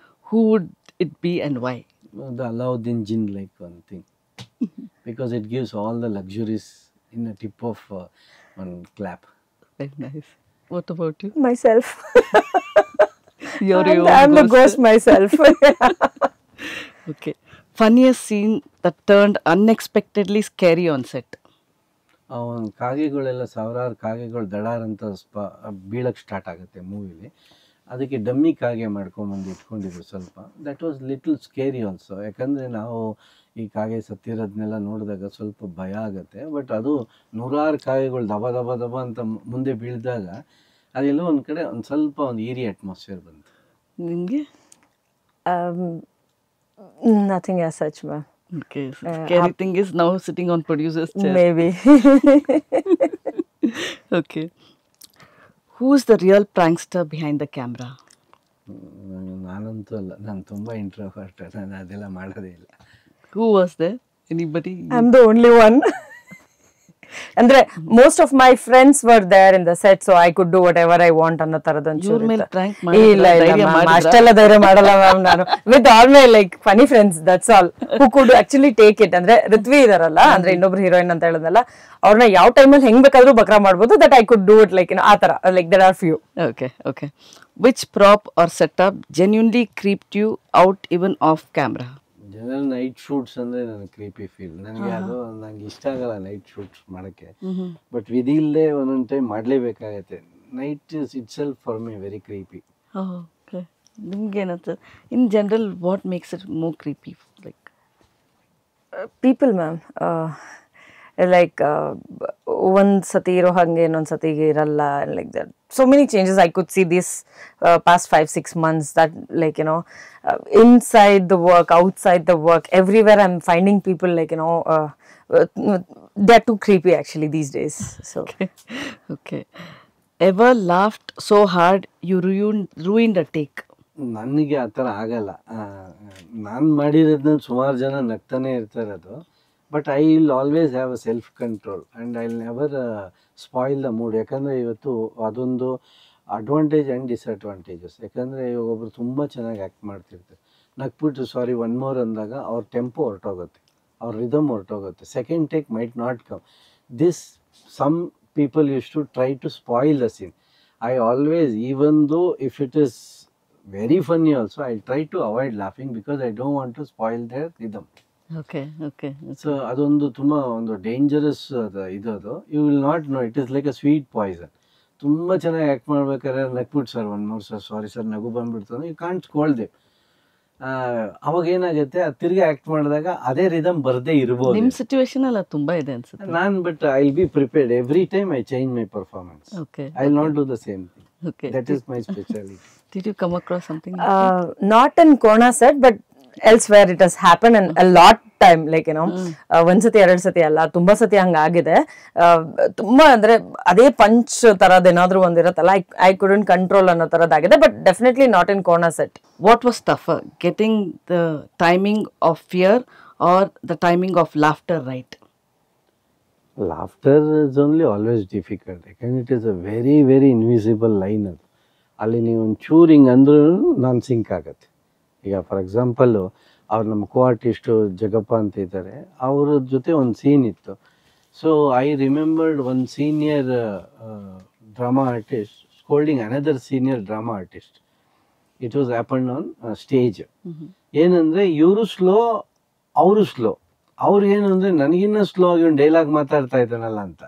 who would it be and why? The Alauddin Jinn like one thing. Because it gives all the luxuries in a tip of one clap. Very nice. What about you? Myself. You're your I'm own the ghost myself. Okay. Funniest scene that turned unexpectedly scary on set? ಅವನ ಕಾಗೆಗಳೆಲ್ಲ ಸಾವಿರಾರು ಕಾಗೆಗಳು ದಡಾರ್ ಅಂತ ಬೀಳಕ್ಕೆ start ಆಗುತ್ತೆ ಮೂವಿಲಿ. ಅದಕ್ಕೆ dummy ಕಾಗೆ ಮಾಡ್ಕೊಂಬಂದು ಇಟ್ಕೊಂಡಿದ್ರು ಸ್ವಲ್ಪ. That was little scary also, ಯಾಕಂದರೆ ನಾವು ಈ ಕಾಗೆ ಸತ್ತಿರೋದನ್ನೆಲ್ಲ ನೋಡಿದಾಗ ಸ್ವಲ್ಪ ಭಯ ಆಗುತ್ತೆ. ಬಟ್ ಅದು ನೂರಾರು ಕಾಗೆಗಳು ದಬ ದಬ ದಬ ಅಂತ ಮುಂದೆ ಬೀಳಿದಾಗ ಅದೆಲ್ಲೋ ಒಂದು ಕಡೆ ಒಂದು ಸ್ವಲ್ಪ ಒಂದು ಈರಿ ಅಟ್ಮಾಸ್ಫಿಯರ್ ಬಂತು. ನಿಮಗೆ? Nothing as such, ma'am. Okay. So scary thing is now sitting on producer's chair. Maybe. Okay. Who is the real prankster behind the camera? ನಾನಂತೂ ಅಲ್ಲ, ನಾನು ತುಂಬ ಇಂಟ್ರೋವರ್ಟ್, ನಾನು ಅದೆಲ್ಲ ಮಾಡೋದೇ ಇಲ್ಲ. Who was there? Anybody? I'm the only one. ಅಂದ್ರೆ most of my friends were there in the set, so I could do whatever I want ಅನ್ನೋ ತರದೊಂದು Your ಮೇಲೆ prank ಇಲ್ಲ ಅಷ್ಟೆಲ್ಲ ಧೈರ್ಯ ಮಾಡಲ್ಲ ಮ್ಯಾಮ್ ನಾನು. With all my like funny friends, that's all who could actually take it. ಅಂದ್ರೆ ಋತ್ವಿ ಇದಾರಲ್ಲ, ಅಂದ್ರೆ ಇನ್ನೊಬ್ರು ಹೀರೋಯಿನ್ ಅಂತ ಹೇಳಿದ್ನಲ್ಲ, ಅವ್ರನ್ನ ಯಾವ ಟೈಮಲ್ಲಿ ಹೆಂಗ್ ಬೇಕಾದ್ರೂ ಬಕ್ರಾ ಮಾಡ್ಬೋದು. that I could do it like ಆ ತರ, like there are few. Okay. Which prop or setup genuinely creeped you out even off camera? General night shoots ಅಂದರೆ ನನಗೆ ಕ್ರೀಪಿ ಫೀಲ್. ನನಗೆ ಅದು ನಂಗೆ ಇಷ್ಟ ಆಗಲ್ಲ ನೈಟ್ ಶೂಟ್ಸ್ ಮಾಡೋಕ್ಕೆ. ಬಟ್ ವಿಧಿ ಇಲ್ಲದೆ ಒಂದೊಂದು ಟೈಮ್ ಮಾಡಲೇಬೇಕಾಗತ್ತೆ. Night is itself for me very creepy. Okay. ನಿಮ್ಗೆ ಏನಂತ in general what makes it more creepy? Like people ma'am, like ಒಂದ್ ಸತಿ ಇರೋ ಹಂಗೆ ಇನ್ನೊಂದ್ ಸತಿಗೆ ಇರಲ್ಲ. Like that so many changes I could see this past 5-6 months, that like inside the work, outside the work, everywhere I'm finding people like they're too creepy actually these days. So okay. Ever laughed so hard you ruined a take? ನನಗೆ ಆ ಥರ ಆಗಲ್ಲ. ನಾನು ಮಾಡಿರೋದನ್ನ ಸುಮಾರು ಜನ ನಗ್ತಾನೆ ಇರ್ತಾರೆ ಅದು. But I will always have a self control and I will never spoil the mood. ಯಾಕಂದರೆ ಇವತ್ತು ಅದೊಂದು ಅಡ್ವಾಂಟೇಜ್ ಆ್ಯಂಡ್ ಡಿಸ್ಅಡ್ವಾಂಟೇಜಸ್. ಯಾಕಂದರೆ ಇವಾಗ ಒಬ್ಬರು ತುಂಬ ಚೆನ್ನಾಗಿ ಆ್ಯಕ್ಟ್ ಮಾಡ್ತಿರ್ತಾರೆ, ನಗ್ಬಿಟ್ಟು ಸಾರಿ ಒನ್ ಮೋರ್ ಅಂದಾಗ ಅವ್ರ ಟೆಂಪೋ ಹೊರಟೋಗುತ್ತೆ, ಅವ್ರ ರಿದಮ್ ಹೊರಟೋಗುತ್ತೆ, second take might not come. This some people use to try to spoil the scene. I always, even though if it is very funny also, I try to avoid laughing because I don't want to spoil their rhythm. Okay. So ಅದೊಂದು ತುಂಬ ಒಂದು dangerous ಇದು. You will not know, it is like a sweet poison. ತುಂಬ ಚೆನ್ನಾಗಿ act ಮಾಡ್ಬೇಕಾದ್ರೆ ನಗ್ಬಿಟ್ಟು sir one more sir sorry sir ನಗು ಬಂದ್ಬಿಡ್ತು, ಯು ಕಾಂಟ್ ಸ್ಕೋಲ್ಡ್ ದೇಮ್. ಅವಾಗ ಏನಾಗುತ್ತೆ, ಅದು ತಿರ್ಗಿ ಆ್ಯಕ್ಟ್ ಮಾಡಿದಾಗ ಅದೇ ರಿದಮ್ ಬರದೇ ಇರ್ಬೋದು. ನಿಮ್ಮ ಸಿಚುವೇಶನ್ ಅಲ್ಲ ತುಂಬ ಇದೆ ಅನ್ಸುತ್ತೆ. ನಾನು but I will be prepared every time I change my performance. I will not do the same thing. Okay. That is my specialty. Did you come across something? Not in Kona set, but elsewhere it has happened and a lot time, like ಒಂದ್ಸತಿ ಎರಡ್ ಸತಿ ಅಲ್ಲ, ತುಂಬಾ ಸತಿ ಹಂಗಾಗಿದೆ. ತುಂಬಾ ಅಂದ್ರೆ ಅದೇ punch ತರದ್ ಏನಾದ್ರು ಒಂದಿರತ್ತಲ್ಲ, ಐ ಕುಡಂಟ್ ಕಂಟ್ರೋಲ್ ಅನ್ನೋ ತರದಾಗಿದೆ. But definitely not in Kona set. What was tougher, getting the timing of fear or the timing of laughter right? Laughter is only always difficult, ಯಾಕಂದ್ರೆ it is a very very invisible line. ಅದು ಅಲ್ಲಿ ನೀವು ಒಂಚೂರು ಹಿಂಗೆ ಅಂದ್ರೂ ನಾನು sync ಆಗುತ್ತೆ. ಈಗ ಫಾರ್ ಎಕ್ಸಾಂಪಲ್ಲು ಅವ್ರು ನಮ್ಮ ಕೋ ಆರ್ಟಿಸ್ಟು ಜಗಪ್ಪ ಅಂತ ಇದ್ದಾರೆ, ಅವ್ರ ಜೊತೆ ಒಂದು ಸೀನ್ ಇತ್ತು. So I remembered one senior drama artist scolding another senior drama artist. It was happen on stage. ಏನಂದರೆ ಇವರು ಸ್ಲೋ, ಅವರು ಸ್ಲೋ. ಅವ್ರು ಏನು ಅಂದರೆ ನನಗಿನ್ನ ಸ್ಲೋ ಆಗಿ ಒಂದು ಡೈಲಾಗ್ ಮಾತಾಡ್ತಾ ಇದ್ದಾನಲ್ಲ ಅಂತ.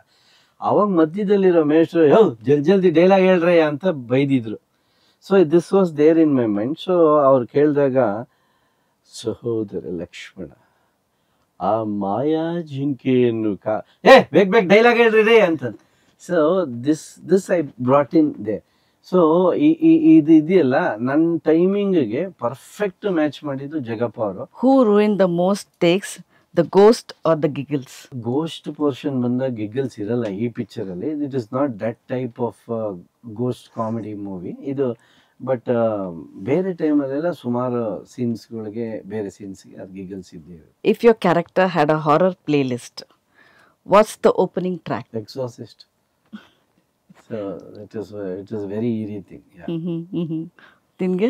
ಅವಾಗ ಮಧ್ಯದಲ್ಲಿರೋ ಮೇಷ್ಟ್ರು ಯೋ ಜಲ್ದಿ ಡೈಲಾಗ್ ಹೇಳ್ರಿ ಅಂತ ಬೈದಿದ್ರು. So this was there in my mind. So ಅವ್ರು ಕೇಳಿದಾಗ ಸಹೋದರ ಲಕ್ಷ್ಮಣ ಆ ಮಾಯಾ ಜಿಂಕೆಯನ್ನು ಬೇಗ ಡೈಲಾಗ್ ಹೇಳ್ರಿ ರೇ ಅಂತ. So this I brought in there. So ಇದು ಇದೆಯಲ್ಲ ನನ್ನ ಟೈಮಿಂಗ್ಗೆ ಪರ್ಫೆಕ್ಟ್ ಮ್ಯಾಚ್ ಮಾಡಿದ್ದು ಜಗಪ್ಪ ಅವರು. Who ruin the most takes, the ghost or the giggles? Ghost portion ಬಂದಾಗ ಗಿಗಲ್ಸ್ ಇರಲ್ಲ ಈ ಪಿಕ್ಚರ್ ಅಲ್ಲಿ. It is not that type of ghost comedy movie ಇದು. ಬಟ್ ಬೇರೆ ಟೈಮಲ್ಲೆಲ್ಲ ಸುಮಾರು ಸೀನ್ಸ್ಗಳಿಗೆ ಬೇರೆ ಸೀನ್ಸ್ಗೆ ಅದು ಗಿಗಲ್ಸ್ ಇದ್ದೇವೆ. If your character had a horror playlist, what's the opening track? ಎಕ್ಸಾಸಿಸ್ಟ್. So it is very eerie thing. ನಿನ್ಗೆ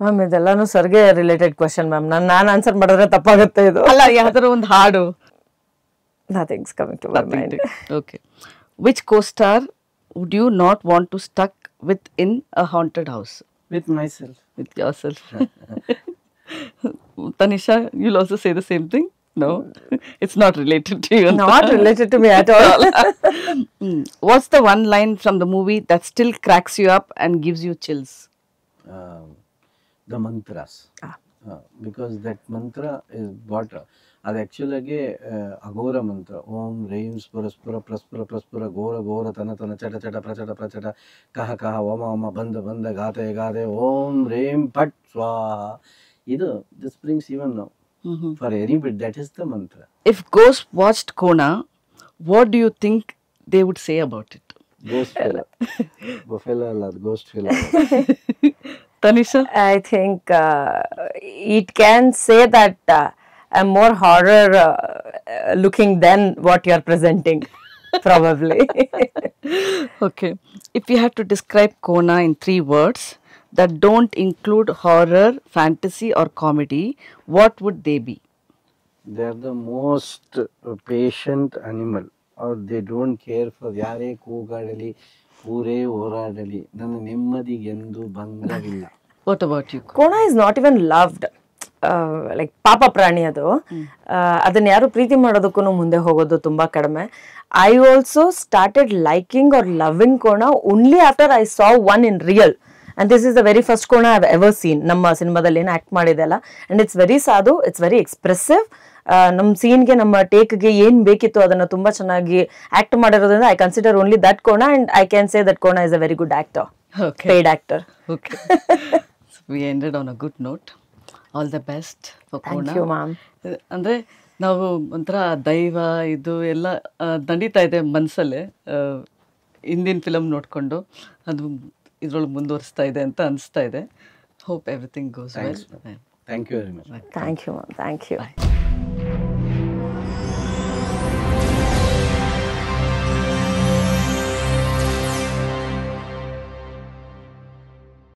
ಮ್ಯಾಮ್ ಇದೆಲ್ಲಾನು ಸರ್ಗೆ ರಿಲೇಟೆಡ್ ಕ್ವಶನ್ ಮ್ಯಾಮ್. ನಾನು ಆನ್ಸರ್ ಮಾಡಿದ್ರೆ ತಪ್ಪಾಗುತ್ತೆ ಇದು. ಅಲ್ಲ, ಯಾವ್ದಾರ ಒಂದು ಹಾಡು. Nothing's coming to my mind. Okay. Which co-star would you not want to stuck with in a haunted house? With myself. With yourself. Tanisha, you'll also say the same thing? No, it's not related to you. Not related to me at all. What's the one line from the movie that still cracks you up and gives you chills? The mantras. Because that mantra is what ಅದು ಆ್ಯಕ್ಚುಲಾಗಿ ಅಘೋರ ಮಂತ್ರ. ಓಂ ರೈಂ ಸ್ಪುರ ಪ್ರಸ್ಪುರ ಘೋರ ತನ ಚಟ ಪ್ರಚಟ ಕಹ ಓಮ ಓಮ ಬಂದ ಗಾತೆ ಓಂ ರೈಂ ಪಟ್ ಸ್ವಾಹ. ಇದು this brings even now for any bit. That is the ಮಂತ್ರ. If ghosts watched Kona, what do you think they would say about it? Ghost ಫೆಲ. ಬೊಫೆಲ ಅಲ್ಲ, ಅದು ಗೋಸ್ಟ್ ಫೆಲ. Tanisha? I think it can say that I'm more horror looking than what you're presenting, probably. Okay. If you had to describe Kona in 3 words that don't include horror, fantasy or comedy, what would they be? They are the most patient animal. Or they don't care for ಯಾರೇ ಕೂಗಾಡಲಿ ಊರೇ ಹೋರಾಡಲಿ ನನ್ನ ನೆಮ್ಮದಿಗೆಂದು ಬಂದವಿಲ್ಲ. What about you? Kona is not even loved. Like ಪಾಪ ಪ್ರಾಣಿ ಅದು. ಅದನ್ನ ಯಾರು ಪ್ರೀತಿ ಮಾಡೋದಕ್ಕೂ ಮುಂದೆ ಹೋಗೋದು ತುಂಬಾ ಕಡಿಮೆ. I also started liking R loving Kona only after I saw one in real. And this is the very first Kona I have ever seen. ನಮ್ಮ ಸಿನಿಮಾದಲ್ಲಿ ಏನು ಆಕ್ಟ್ ಮಾಡಿದೆಲ್ಲ. ಅಂಡ್ ಇಟ್ಸ್ ವೆರಿ ಸಾಧು, ಇಟ್ಸ್ ವೆರಿ ಎಕ್ಸ್ಪ್ರೆಸಿವ್. ನಮ್ಮ ಸೀನ್ಗೆ ನಮ್ಮ ಟೇಕ್ಗೆ ಏನ್ ಬೇಕಿತ್ತು ಅದನ್ನ ತುಂಬಾ ಚೆನ್ನಾಗಿ ಆಕ್ಟ್ ಮಾಡಿರೋದ್ರಿಂದ I consider only that Kona, and I can say that Kona is a very good actor. Okay. Paid actor. Okay. So we ended on a good note. All the best for Kona. Thank you, ma'am. ಅಂದರೆ ನಾವು ಒಂಥರ ದೈವ ಇದು ಎಲ್ಲ ನಡೀತಾ ಇದೆ ಮನಸ್ಸಲ್ಲೇ, ಹಿಂದಿನ film ನೋಡಿಕೊಂಡು ಅದು ಇದ್ರೊಳಗೆ ಮುಂದುವರಿಸ್ತಾ ಇದೆ ಅಂತ ಅನಿಸ್ತಾ ಇದೆ. Hope everything goes well. Thank you very much. Thank you, ma'am. Thank you. Bye.